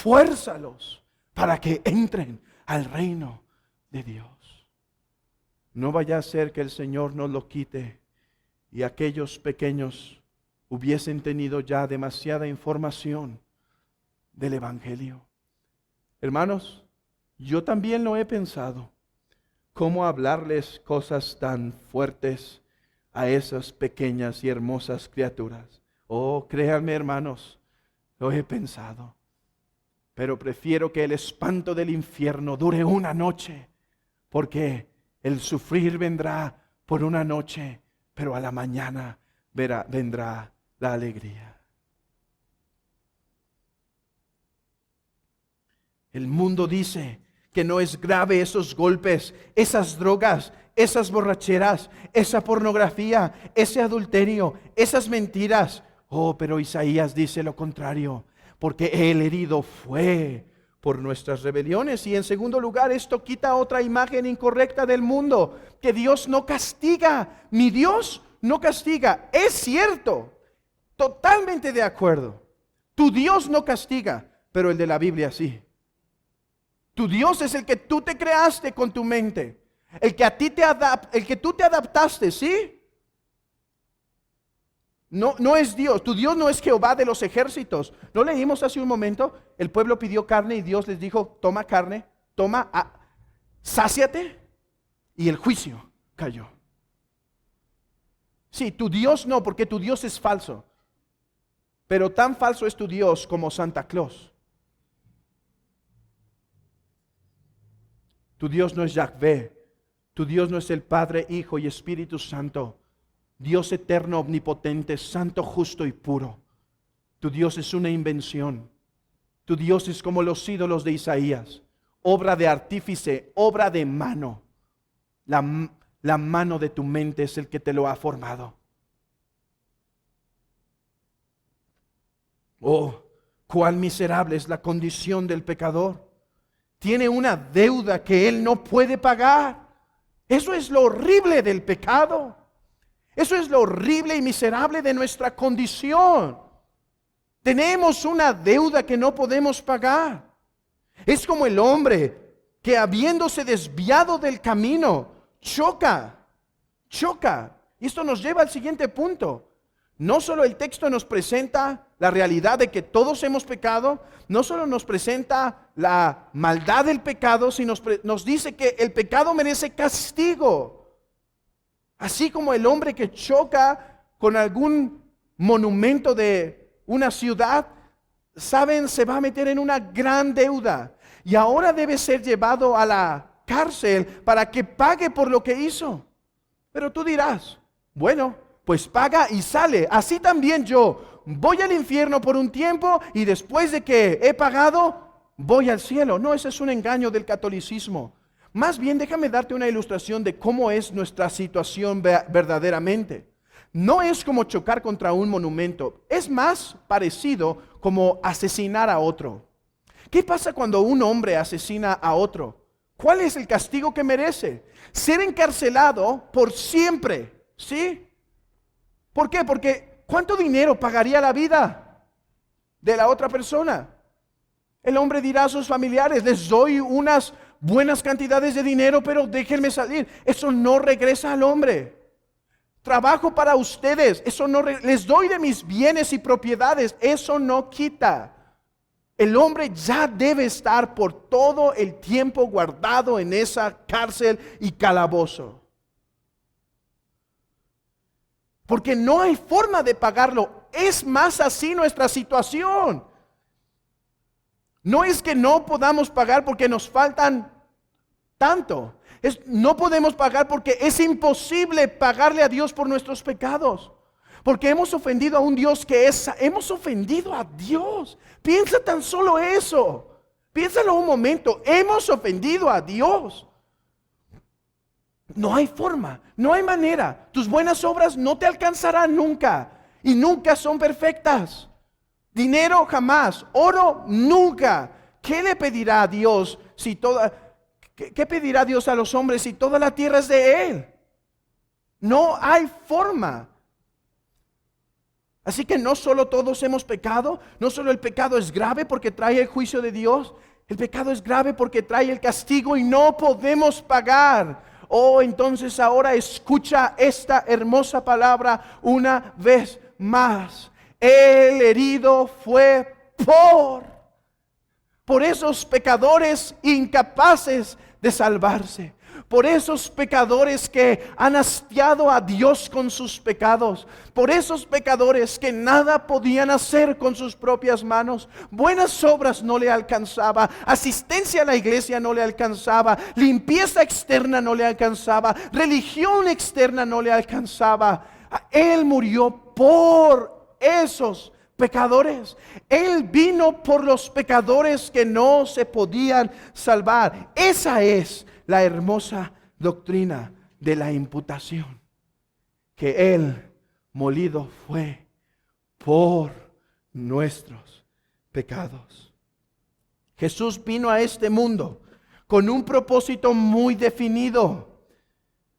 esfuérzalos para que entren al reino de Dios. No vaya a ser que el Señor nos lo quite y aquellos pequeños hubiesen tenido ya demasiada información del Evangelio. Hermanos, yo también lo he pensado, cómo hablarles cosas tan fuertes a esas pequeñas y hermosas criaturas. Oh, créanme, hermanos, lo he pensado, pero prefiero que el espanto del infierno dure una noche, porque el sufrir vendrá por una noche, pero a la mañana vendrá la alegría. El mundo dice que no es grave esos golpes, esas drogas, esas borracheras, esa pornografía, ese adulterio, esas mentiras. Oh, pero Isaías dice lo contrario, porque el herido fue por nuestras rebeliones. Y en segundo lugar, esto quita otra imagen incorrecta del mundo, que Dios no castiga. Mi Dios no castiga. Es cierto, totalmente de acuerdo. Tu Dios no castiga, pero el de la Biblia sí. Tu Dios es el que tú te creaste con tu mente, el que tú te adaptaste, ¿sí? No es Dios. Tu Dios no es Jehová de los ejércitos. ¿No leímos hace un momento? El pueblo pidió carne y Dios les dijo, toma carne, sáciate, y el juicio cayó. Sí, tu Dios no, porque tu Dios es falso. Pero tan falso es tu Dios como Santa Claus. Tu Dios no es Yahvé. Tu Dios no es el Padre, Hijo y Espíritu Santo. Dios eterno, omnipotente, santo, justo y puro. Tu Dios es una invención. Tu Dios es como los ídolos de Isaías, obra de artífice, obra de mano. La mano de tu mente es el que te lo ha formado. Oh, cuán miserable es la condición del pecador. Tiene una deuda que él no puede pagar. Eso es lo horrible del pecado. Eso es lo horrible y miserable de nuestra condición. Tenemos una deuda que no podemos pagar. Es como el hombre que, habiéndose desviado del camino, choca. Y esto nos lleva al siguiente punto. No solo el texto nos presenta la realidad de que todos hemos pecado, no solo nos presenta la maldad del pecado, sino nos dice que el pecado merece castigo. Así como el hombre que choca con algún monumento de una ciudad, saben, se va a meter en una gran deuda y ahora debe ser llevado a la cárcel para que pague por lo que hizo. Pero tú dirás, bueno, pues paga y sale. Así también yo voy al infierno por un tiempo y después de que he pagado, voy al cielo. No, ese es un engaño del catolicismo. Más bien, déjame darte una ilustración de cómo es nuestra situación verdaderamente. No es como chocar contra un monumento. Es más parecido como asesinar a otro. ¿Qué pasa cuando un hombre asesina a otro? ¿Cuál es el castigo que merece? Ser encarcelado por siempre, ¿sí? ¿Por qué? Porque ¿cuánto dinero pagaría la vida de la otra persona? El hombre dirá a sus familiares, les doy unas buenas cantidades de dinero, pero déjenme salir. Eso no regresa al hombre. Trabajo para ustedes, eso no les doy de mis bienes y propiedades, eso no quita. El hombre ya debe estar por todo el tiempo guardado en esa cárcel y calabozo. Porque no hay forma de pagarlo. Es más así nuestra situación. No es que no podamos pagar porque nos faltan tanto. No podemos pagar porque es imposible pagarle a Dios por nuestros pecados. Porque hemos ofendido a un Dios hemos ofendido a Dios. Piensa tan solo eso. Piénsalo un momento. Hemos ofendido a Dios. No hay forma, no hay manera. Tus buenas obras no te alcanzarán nunca. Y nunca son perfectas. Dinero jamás, oro nunca. ¿Qué le pedirá a Dios ¿Qué pedirá Dios a los hombres si toda la tierra es de Él? No hay forma. Así que no solo todos hemos pecado, no solo el pecado es grave porque trae el juicio de Dios, el pecado es grave porque trae el castigo y no podemos pagar. Oh, entonces ahora escucha esta hermosa palabra una vez más. El herido fue por esos pecadores incapaces de salvarse, por esos pecadores que han hastiado a Dios con sus pecados, por esos pecadores que nada podían hacer con sus propias manos. Buenas obras no le alcanzaba, asistencia a la iglesia no le alcanzaba, limpieza externa no le alcanzaba, religión externa no le alcanzaba. Él murió por esos pecadores. Él vino por los pecadores que no se podían salvar. Esa es la hermosa doctrina de la imputación, que Él molido fue por nuestros pecados. Jesús vino a este mundo con un propósito muy definido.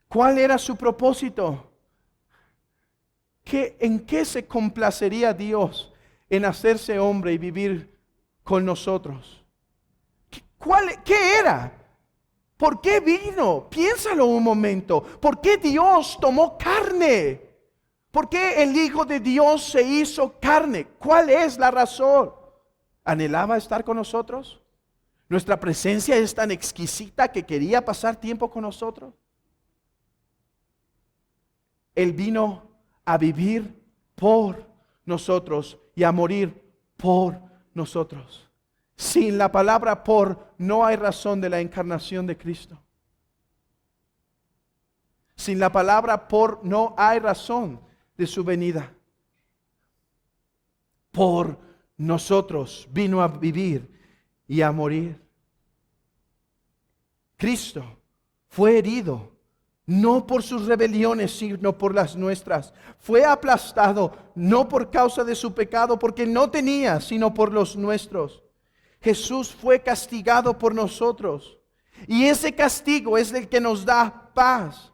¿Cuál era su propósito? ¿En qué se complacería Dios en hacerse hombre y vivir con nosotros? ¿Qué era? ¿Por qué vino? Piénsalo un momento. ¿Por qué Dios tomó carne? ¿Por qué el Hijo de Dios se hizo carne? ¿Cuál es la razón? ¿Anhelaba estar con nosotros? ¿Nuestra presencia es tan exquisita que quería pasar tiempo con nosotros? Él vino a vivir por nosotros y a morir por nosotros. Sin la palabra por no hay razón de la encarnación de Cristo. Sin la palabra por no hay razón de su venida. Por nosotros vino a vivir y a morir. Cristo fue herido, no por sus rebeliones, sino por las nuestras. Fue aplastado, no por causa de su pecado, porque no tenía, sino por los nuestros. Jesús fue castigado por nosotros, y ese castigo es el que nos da paz.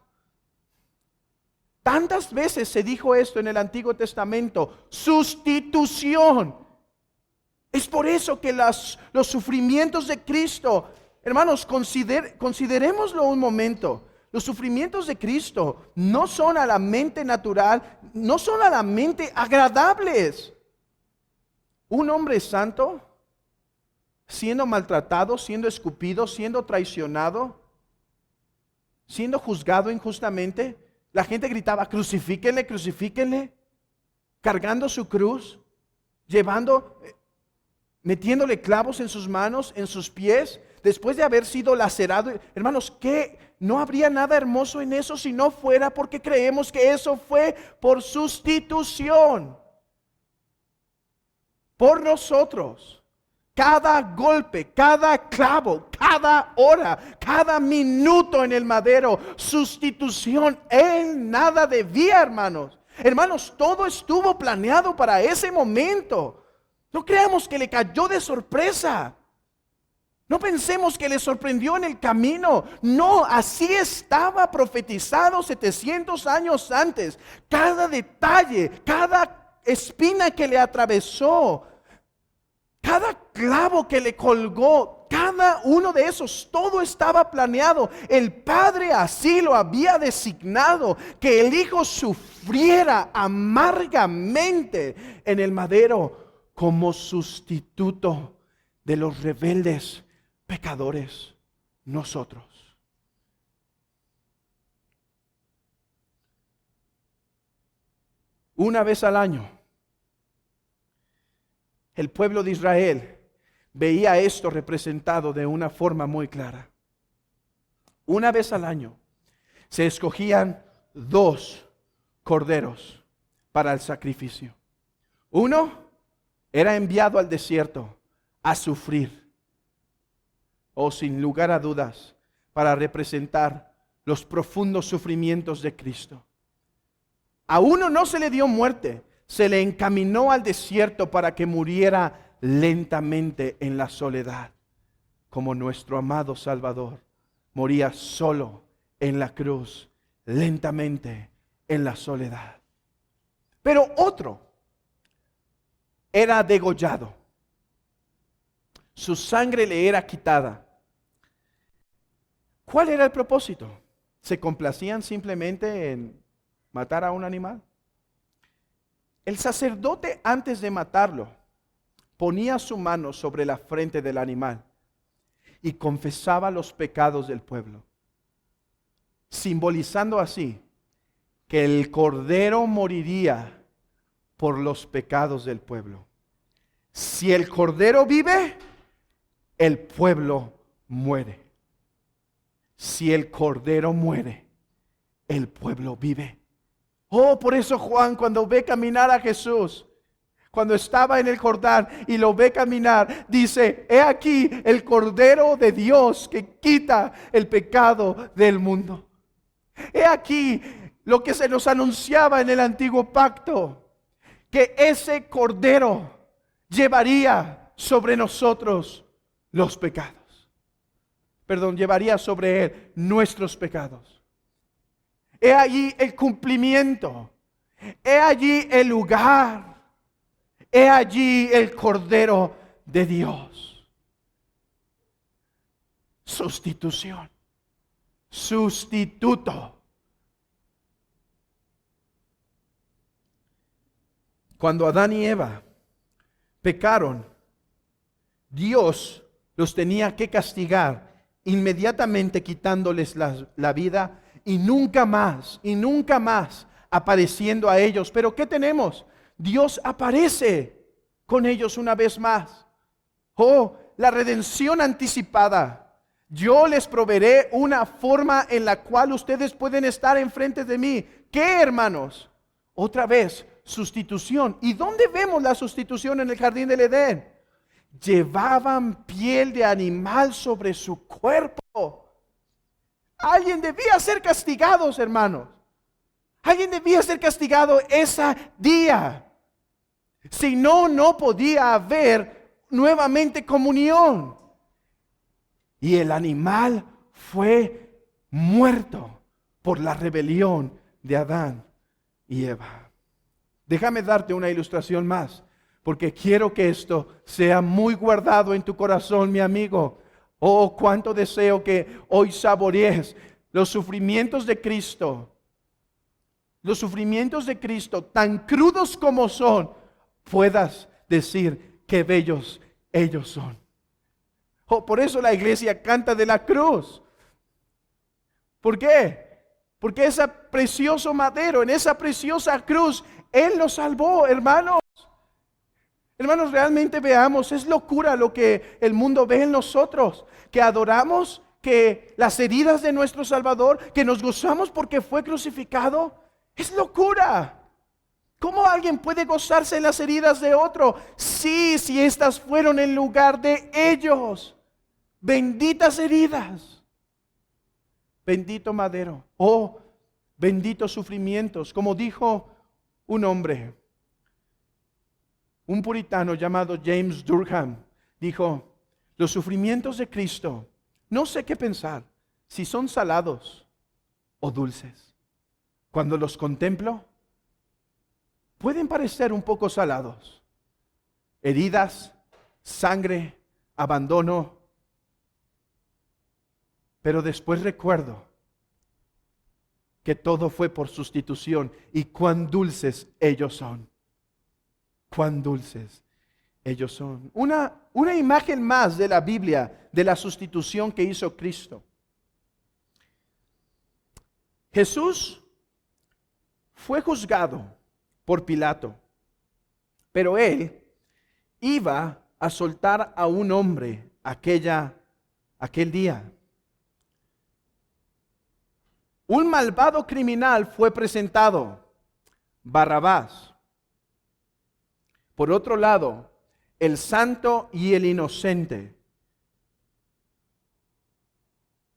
Tantas veces se dijo esto en el Antiguo Testamento: sustitución. Es por eso que los sufrimientos de Cristo, hermanos, considerémoslo un momento. Los sufrimientos de Cristo no son a la mente natural, no son a la mente agradables. Un hombre santo siendo maltratado, siendo escupido, siendo traicionado, siendo juzgado injustamente, la gente gritaba: crucifíquenle, crucifíquenle, cargando su cruz, metiéndole clavos en sus manos, en sus pies, después de haber sido lacerado. Hermanos, ¿qué? No habría nada hermoso en eso si no fuera porque creemos que eso fue por sustitución, por nosotros. Cada golpe, cada clavo, cada hora, cada minuto en el madero, sustitución. Él nada debía, hermanos. Hermanos, todo estuvo planeado para ese momento. No creamos que le cayó de sorpresa. No pensemos que le sorprendió en el camino. No, así estaba profetizado 700 años antes. Cada detalle, cada espina que le atravesó, cada clavo que le colgó, cada uno de esos, todo estaba planeado. El Padre así lo había designado, que el Hijo sufriera amargamente en el madero como sustituto de los rebeldes pecadores, nosotros. Una vez al año, el pueblo de Israel veía esto representado de una forma muy clara. Una vez al año se escogían 2 corderos para el sacrificio. Uno era enviado al desierto a sufrir, o sin lugar a dudas, para representar los profundos sufrimientos de Cristo. A uno no se le dio muerte, se le encaminó al desierto para que muriera lentamente en la soledad, como nuestro amado Salvador moría solo en la cruz, lentamente en la soledad. Pero otro era degollado. Su sangre le era quitada. ¿Cuál era el propósito? ¿Se complacían simplemente en matar a un animal? El sacerdote, antes de matarlo, ponía su mano sobre la frente del animal y confesaba los pecados del pueblo, simbolizando así que el cordero moriría por los pecados del pueblo. Si el cordero vive, el pueblo muere. Si el cordero muere, el pueblo vive. Oh, por eso Juan, cuando ve caminar a Jesús, cuando estaba en el Jordán y lo ve caminar, dice: he aquí el Cordero de Dios que quita el pecado del mundo. He aquí lo que se nos anunciaba en el antiguo pacto, que ese Cordero llevaría sobre nosotros los pecados. Llevaría sobre él nuestros pecados. He allí el cumplimiento. He allí el lugar. He allí el Cordero de Dios. Sustitución. Sustituto. Cuando Adán y Eva pecaron, Dios los tenía que castigar inmediatamente, quitándoles la vida, y nunca más apareciendo a ellos. Pero ¿qué tenemos? Dios aparece con ellos una vez más. Oh, la redención anticipada. Yo les proveeré una forma en la cual ustedes pueden estar enfrente de mí. ¿Qué, hermanos? Otra vez, sustitución. ¿Y dónde vemos la sustitución en el jardín del Edén? Llevaban piel de animal sobre su cuerpo. Alguien debía ser castigado, hermanos. Alguien debía ser castigado ese día. Si no, no podía haber nuevamente comunión. Y el animal fue muerto por la rebelión de Adán y Eva. Déjame darte una ilustración más, porque quiero que esto sea muy guardado en tu corazón, mi amigo. Oh, cuánto deseo que hoy saborees los sufrimientos de Cristo. Los sufrimientos de Cristo, tan crudos como son, puedas decir qué bellos ellos son. Oh, por eso la iglesia canta de la cruz. ¿Por qué? Porque ese precioso madero, en esa preciosa cruz, Él nos salvó, hermanos. Hermanos, realmente veamos, es locura lo que el mundo ve en nosotros, que adoramos, que las heridas de nuestro Salvador, que nos gozamos porque fue crucificado. Es locura. ¿Cómo alguien puede gozarse en las heridas de otro? Sí, si estas fueron en lugar de ellos. Benditas heridas. Bendito madero. Oh, benditos sufrimientos. Como dijo un hombre, un puritano llamado James Durham, dijo: los sufrimientos de Cristo, no sé qué pensar, si son salados o dulces. Cuando los contemplo, pueden parecer un poco salados. Heridas, sangre, abandono. Pero después recuerdo que todo fue por sustitución, y cuán dulces ellos son. Cuán dulces ellos son. Una imagen más de la Biblia de la sustitución que hizo Cristo. Jesús fue juzgado por Pilato, pero él iba a soltar a un hombre aquel día. Un malvado criminal fue presentado, Barrabás. Por otro lado, el santo y el inocente,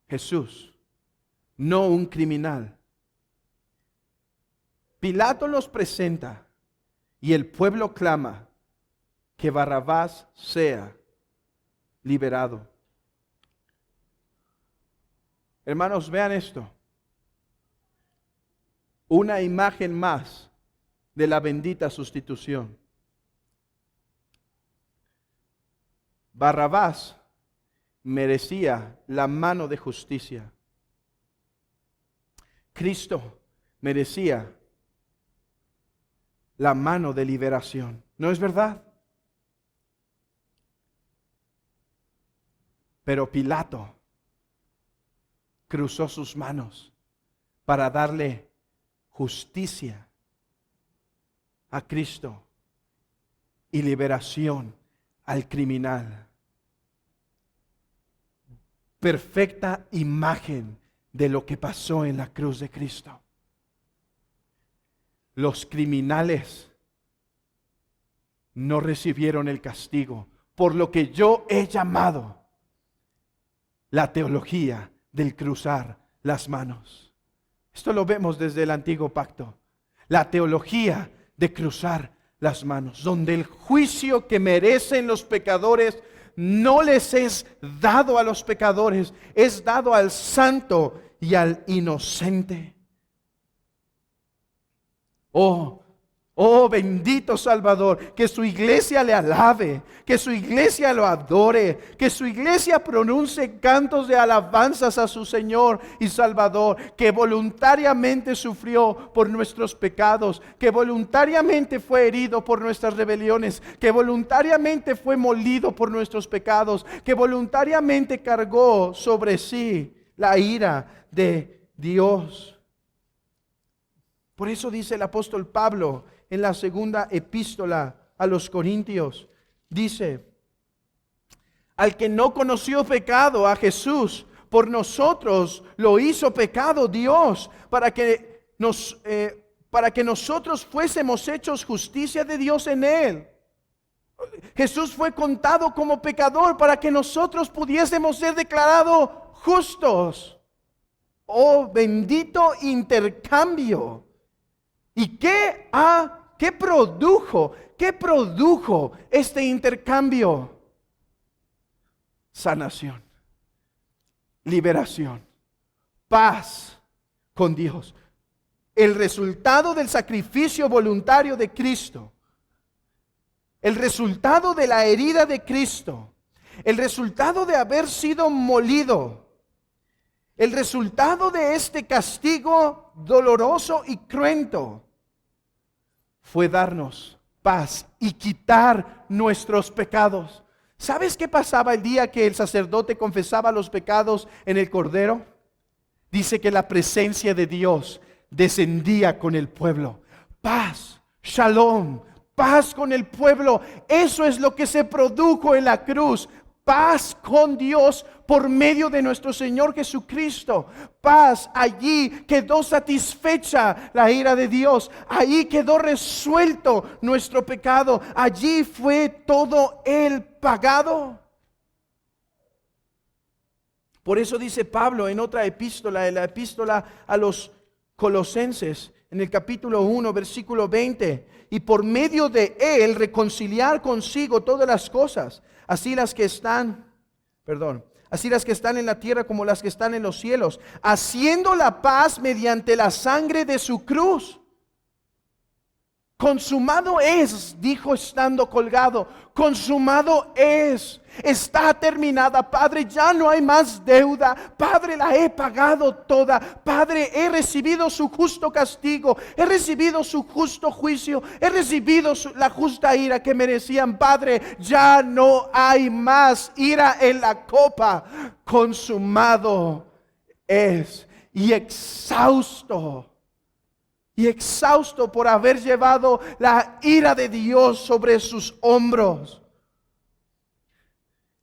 Jesús, no un criminal. Pilato los presenta y el pueblo clama que Barrabás sea liberado. Hermanos, vean esto. Una imagen más de la bendita sustitución. Barrabás merecía la mano de justicia. Cristo merecía la mano de liberación. ¿No es verdad? Pero Pilato cruzó sus manos para darle justicia a Cristo y liberación al criminal. Perfecta imagen de lo que pasó en la cruz de Cristo. Los criminales no recibieron el castigo por lo que yo he llamado la teología del cruzar las manos. Esto lo vemos desde el antiguo pacto. La teología de cruzar las manos, donde el juicio que merecen los pecadores no les es dado a los pecadores, es dado al santo y al inocente. Oh, bendito Salvador, que su iglesia le alabe, que su iglesia lo adore, que su iglesia pronuncie cantos de alabanzas a su Señor y Salvador, que voluntariamente sufrió por nuestros pecados, que voluntariamente fue herido por nuestras rebeliones, que voluntariamente fue molido por nuestros pecados, que voluntariamente cargó sobre sí la ira de Dios. Por eso dice el apóstol Pablo en la segunda epístola a los Corintios, dice: al que no conoció pecado, a Jesús, por nosotros lo hizo pecado Dios, para que nosotros fuésemos hechos justicia de Dios en él. Jesús fue contado como pecador para que nosotros pudiésemos ser declarados justos. Oh, bendito intercambio. ¿Y qué produjo este intercambio? Sanación, liberación, paz con Dios. El resultado del sacrificio voluntario de Cristo, el resultado de la herida de Cristo, el resultado de haber sido molido, el resultado de este castigo doloroso y cruento, fue darnos paz y quitar nuestros pecados. ¿Sabes qué pasaba el día que el sacerdote confesaba los pecados en el Cordero? Dice que la presencia de Dios descendía con el pueblo. Paz, shalom, paz con el pueblo. Eso es lo que se produjo en la cruz. Paz con Dios por medio de nuestro Señor Jesucristo. Paz, allí quedó satisfecha la ira de Dios. Allí quedó resuelto nuestro pecado. Allí fue todo el pagado. Por eso dice Pablo en otra epístola, en la epístola a los Colosenses, en el capítulo 1, versículo 20, y por medio de él reconciliar consigo todas las cosas, así las que están en la tierra como las que están en los cielos, haciendo la paz mediante la sangre de su cruz. Consumado es, dijo estando colgado, consumado es, está terminada. Padre, ya no hay más deuda. Padre, la he pagado toda. Padre, he recibido su justo castigo, he recibido su justo juicio, he recibido la justa ira que merecían. Padre, ya no hay más ira en la copa. Consumado es. Y exhausto por haber llevado la ira de Dios sobre sus hombros,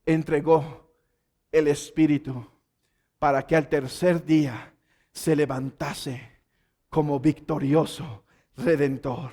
entregó el Espíritu para que al tercer día se levantase como victorioso Redentor.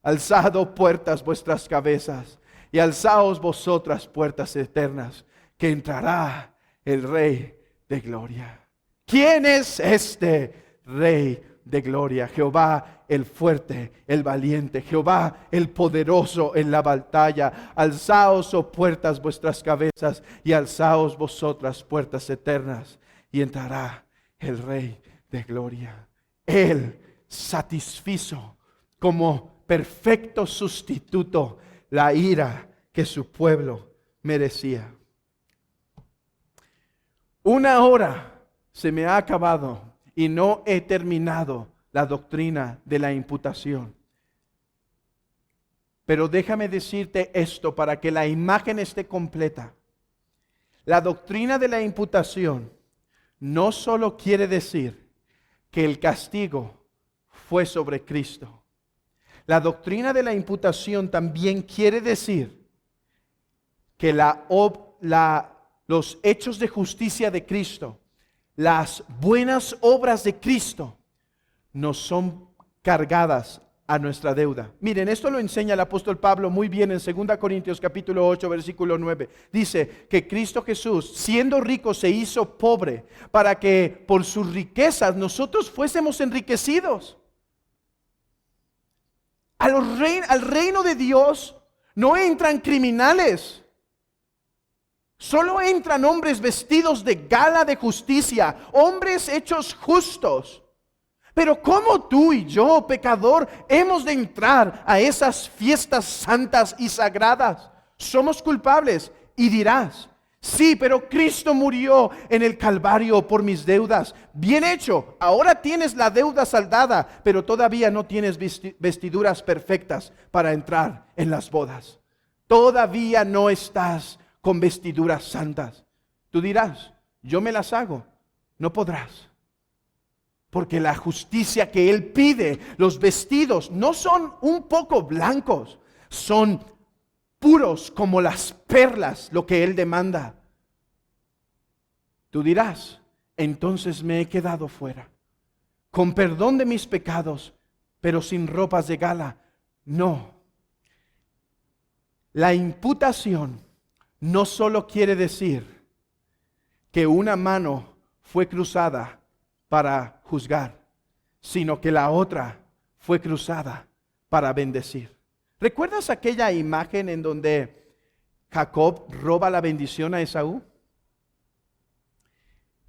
Alzad puertas vuestras cabezas y alzaos vosotras puertas eternas, que entrará el Rey de gloria. ¿Quién es este Rey de gloria? Jehová el fuerte, el valiente, Jehová el poderoso en la batalla. Alzaos, oh puertas, vuestras cabezas, y alzaos vosotras puertas eternas, y entrará el Rey de gloria. Él satisfizo como perfecto sustituto la ira que su pueblo merecía. 1 hora se me ha acabado y no he terminado la doctrina de la imputación. Pero déjame decirte esto para que la imagen esté completa. La doctrina de la imputación no solo quiere decir que el castigo fue sobre Cristo. La doctrina de la imputación también quiere decir que los hechos de justicia de Cristo, las buenas obras de Cristo, no son cargadas a nuestra deuda. Miren, esto lo enseña el apóstol Pablo muy bien en 2 Corintios capítulo 8, versículo 9. Dice que Cristo Jesús, siendo rico, se hizo pobre para que por sus riquezas nosotros fuésemos enriquecidos. Al reino de Dios no entran criminales. Solo entran hombres vestidos de gala de justicia, hombres hechos justos. Pero ¿cómo tú y yo, pecador, hemos de entrar a esas fiestas santas y sagradas? Somos culpables. Y dirás, sí, pero Cristo murió en el Calvario por mis deudas. Bien hecho, ahora tienes la deuda saldada, pero todavía no tienes vestiduras perfectas para entrar en las bodas. Todavía no estás con vestiduras santas. Tú dirás, yo me las hago. No podrás. Porque la justicia que Él pide, los vestidos, no son un poco blancos, son puros como las perlas, lo que Él demanda. Tú dirás, entonces me he quedado fuera, con perdón de mis pecados, pero sin ropas de gala. No. La imputación no solo quiere decir que una mano fue cruzada para juzgar, sino que la otra fue cruzada para bendecir. ¿Recuerdas aquella imagen en donde Jacob roba la bendición a Esaú?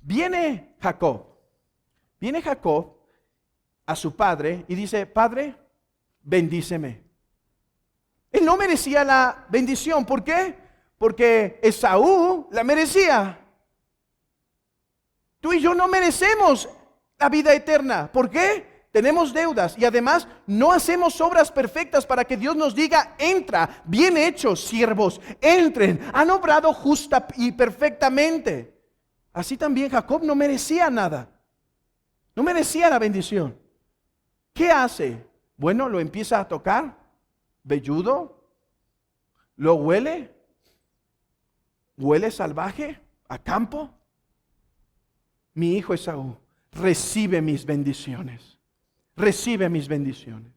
Viene Jacob a su padre y dice, Padre, bendíceme. Él no merecía la bendición. ¿Por qué? Porque Esaú la merecía. Tú y yo no merecemos la vida eterna. ¿Por qué? Tenemos deudas y además no hacemos obras perfectas para que Dios nos diga, entra, bien hechos siervos, entren, han obrado justa y perfectamente. Así también Jacob no merecía nada, no merecía la bendición. ¿Qué hace? Bueno, lo empieza a tocar, velludo, lo huele salvaje, a campo. Mi hijo Esaú, recibe mis bendiciones. Recibe mis bendiciones.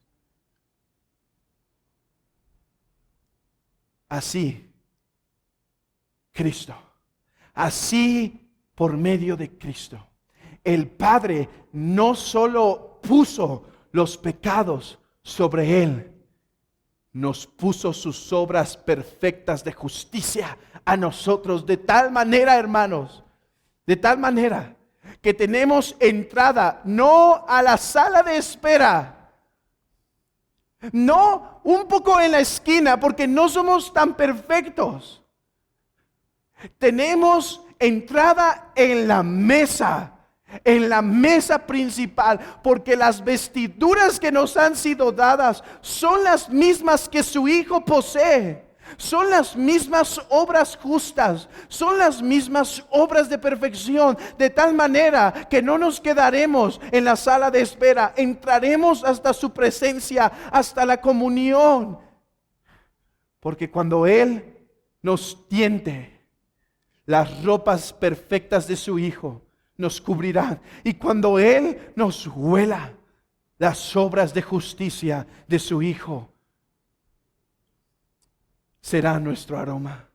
Así, Cristo. Así, por medio de Cristo, el Padre no solo puso los pecados sobre Él, nos puso sus obras perfectas de justicia a nosotros. De tal manera, hermanos, de tal manera que tenemos entrada no a la sala de espera, no un poco en la esquina, porque no somos tan perfectos. Tenemos entrada en la mesa principal, porque las vestiduras que nos han sido dadas son las mismas que su Hijo posee. Son las mismas obras justas, son las mismas obras de perfección, de tal manera que no nos quedaremos en la sala de espera, entraremos hasta su presencia, hasta la comunión. Porque cuando Él nos tiente, las ropas perfectas de su Hijo nos cubrirán. Y cuando Él nos huela, las obras de justicia de su Hijo será nuestro aroma.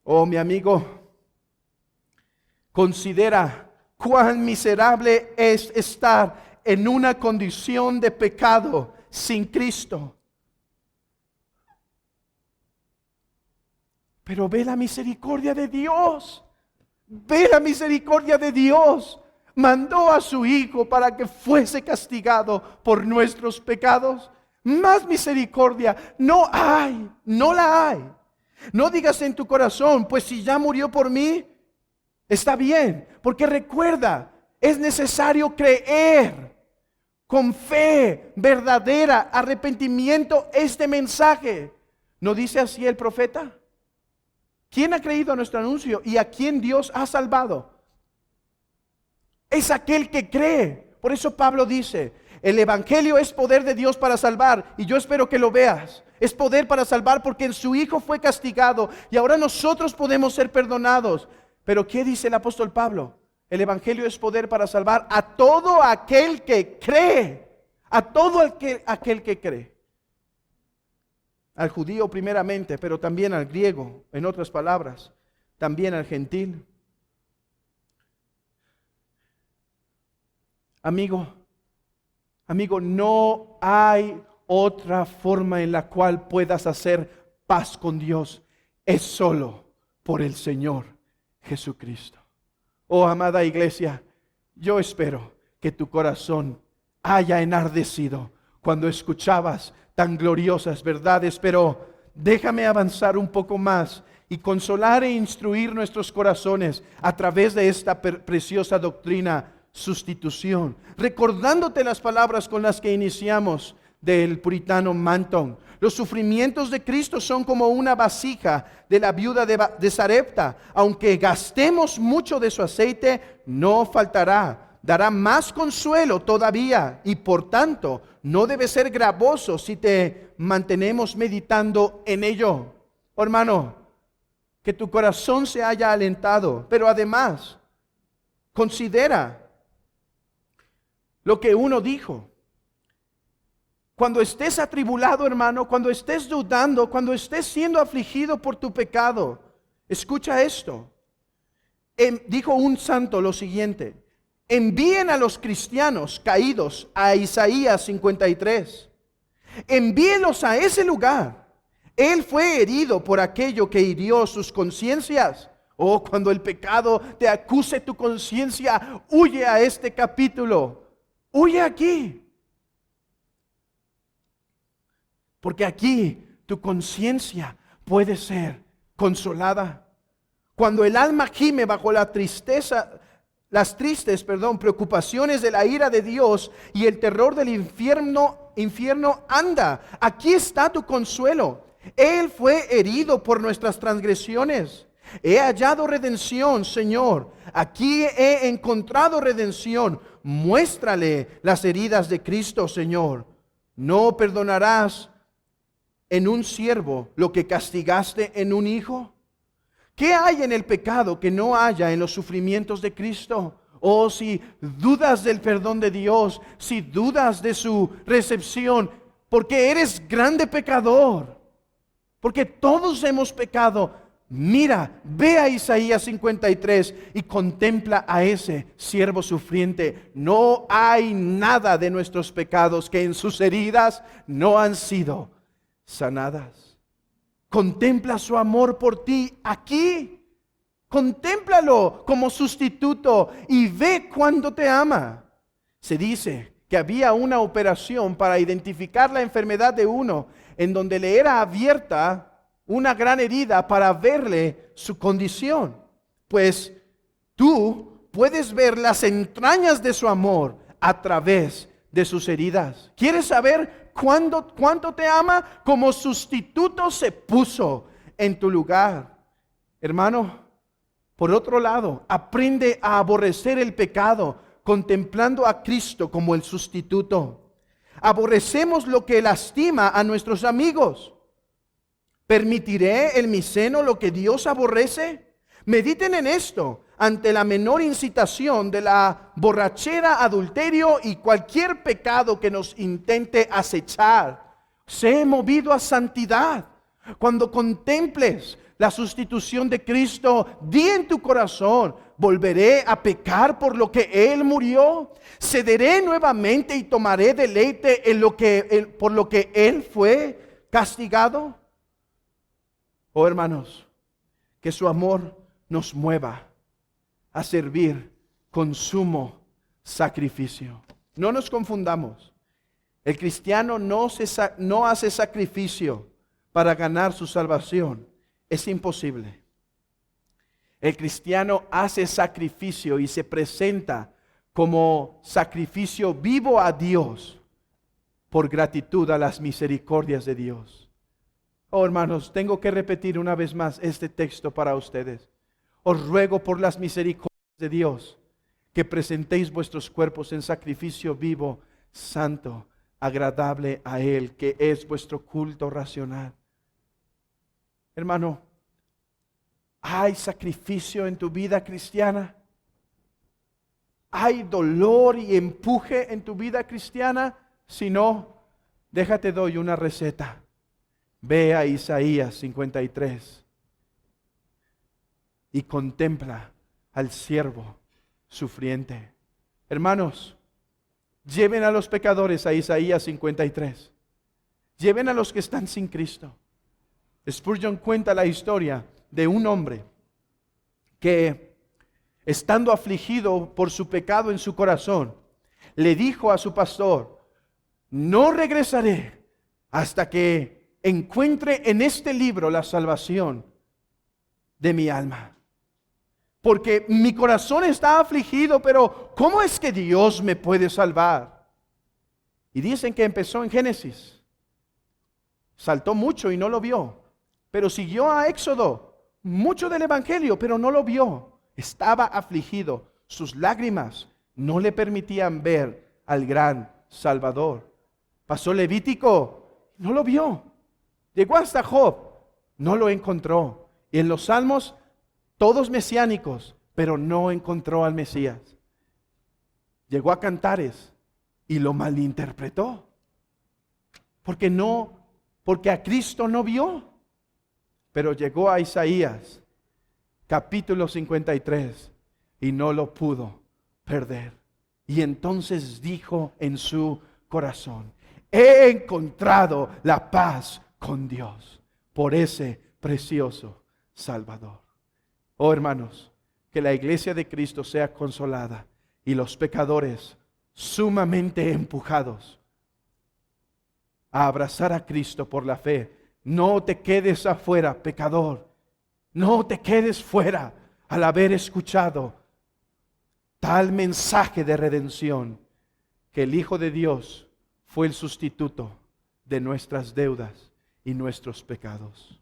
Oh, mi amigo, considera cuán miserable es estar en una condición de pecado sin Cristo. Pero ve la misericordia de Dios. Ve la misericordia de Dios. Mandó a su Hijo para que fuese castigado por nuestros pecados. más misericordia. No hay, no la hay. No digas en tu corazón, pues si ya murió por mí, está bien. Porque recuerda, es necesario creer con fe verdadera, arrepentimiento, este mensaje. ¿No dice así el profeta? ¿Quién ha creído a nuestro anuncio y a quién Dios ha salvado? Es aquel que cree. Por eso Pablo dice, el evangelio es poder de Dios para salvar, y yo espero que lo veas. Es poder para salvar porque en su Hijo fue castigado y ahora nosotros podemos ser perdonados. Pero ¿qué dice el apóstol Pablo? El evangelio es poder para salvar a todo aquel que cree. A todo aquel que cree. Al judío primeramente, pero también al griego, en otras palabras, también al gentil. Amigo, no hay otra forma en la cual puedas hacer paz con Dios. Es solo por el Señor Jesucristo. Oh, amada iglesia, yo espero que tu corazón haya enardecido cuando escuchabas tan gloriosas verdades, pero déjame avanzar un poco más y consolar e instruir nuestros corazones a través de esta preciosa doctrina: sustitución, recordándote las palabras con las que iniciamos del puritano Manton. Los sufrimientos de Cristo son como una vasija de la viuda de Sarepta. Aunque gastemos mucho de su aceite, no faltará. Dará más consuelo todavía, y por tanto no debe ser gravoso si te mantenemos meditando en ello. Oh, hermano, que tu corazón se haya alentado, pero además considera lo que uno dijo. Cuando estés atribulado, hermano, cuando estés dudando, cuando estés siendo afligido por tu pecado, escucha esto. Dijo un santo lo siguiente: envíen a los cristianos caídos a Isaías 53. Envíenlos a ese lugar. Él fue herido por aquello que hirió sus conciencias. Oh, cuando el pecado te acuse tu conciencia, huye a este capítulo. Huye aquí. Porque aquí tu conciencia puede ser consolada. Cuando el alma gime bajo las tristes preocupaciones de la ira de Dios y el terror del infierno, anda, aquí está tu consuelo. Él fue herido por nuestras transgresiones. He hallado redención, Señor. Aquí he encontrado redención. Muéstrale las heridas de Cristo, Señor. No perdonarás en un siervo lo que castigaste en un hijo. ¿Qué hay en el pecado que no haya en los sufrimientos de Cristo? Oh, si dudas del perdón de Dios, si dudas de su recepción, porque eres grande pecador, porque todos hemos pecado. Mira, ve a Isaías 53 y contempla a ese siervo sufriente. No hay nada de nuestros pecados que en sus heridas no han sido sanadas. Contempla su amor por ti aquí. Contémplalo como sustituto y ve cuánto te ama. Se dice que había una operación para identificar la enfermedad de uno, en donde le era abierta una gran herida para verle su condición. Pues tú puedes ver las entrañas de su amor a través de sus heridas. ¿Quieres saber cuánto te ama? Como sustituto se puso en tu lugar. Hermano, por otro lado, aprende a aborrecer el pecado contemplando a Cristo como el sustituto. Aborrecemos lo que lastima a nuestros amigos. ¿Permitiré en mi seno lo que Dios aborrece? Mediten en esto ante la menor incitación de la borrachera, adulterio y cualquier pecado que nos intente acechar. Sé movido a santidad. Cuando contemples la sustitución de Cristo, di en tu corazón: ¿volveré a pecar por lo que Él murió? ¿Cederé nuevamente y tomaré deleite por lo que Él fue castigado? Oh, hermanos, que su amor nos mueva a servir con sumo sacrificio. No nos confundamos. El cristiano no hace sacrificio para ganar su salvación. Es imposible. El cristiano hace sacrificio y se presenta como sacrificio vivo a Dios por gratitud a las misericordias de Dios. Oh, hermanos, tengo que repetir una vez más este texto para ustedes. Os ruego por las misericordias de Dios que presentéis vuestros cuerpos en sacrificio vivo, santo, agradable a Él, que es vuestro culto racional. Hermano, ¿hay sacrificio en tu vida cristiana? ¿Hay dolor y empuje en tu vida cristiana? Si no, déjate doy una receta. Ve a Isaías 53 y contempla al siervo sufriente. Hermanos, lleven a los pecadores a Isaías 53. Lleven a los que están sin Cristo. Spurgeon cuenta la historia de un hombre que, estando afligido por su pecado en su corazón, le dijo a su pastor: no regresaré hasta que encuentre en este libro la salvación de mi alma. Porque mi corazón está afligido, pero ¿cómo es que Dios me puede salvar? Y dicen que empezó en Génesis. Saltó mucho y no lo vio. Pero siguió a Éxodo, mucho del Evangelio, pero no lo vio. Estaba afligido. Sus lágrimas no le permitían ver al gran Salvador. Pasó Levítico, no lo vio. Llegó hasta Job, no lo encontró. Y en los Salmos, todos mesiánicos, pero no encontró al Mesías. Llegó a Cantares y lo malinterpretó. Porque a Cristo no vio. Pero llegó a Isaías, capítulo 53, y no lo pudo perder. Y entonces dijo en su corazón: he encontrado la paz con Dios por ese precioso Salvador. Oh, hermanos, que la iglesia de Cristo sea consolada y los pecadores sumamente empujados a abrazar a Cristo por la fe. No te quedes afuera, pecador. No te quedes fuera al haber escuchado tal mensaje de redención, que el Hijo de Dios fue el sustituto de nuestras deudas y nuestros pecados.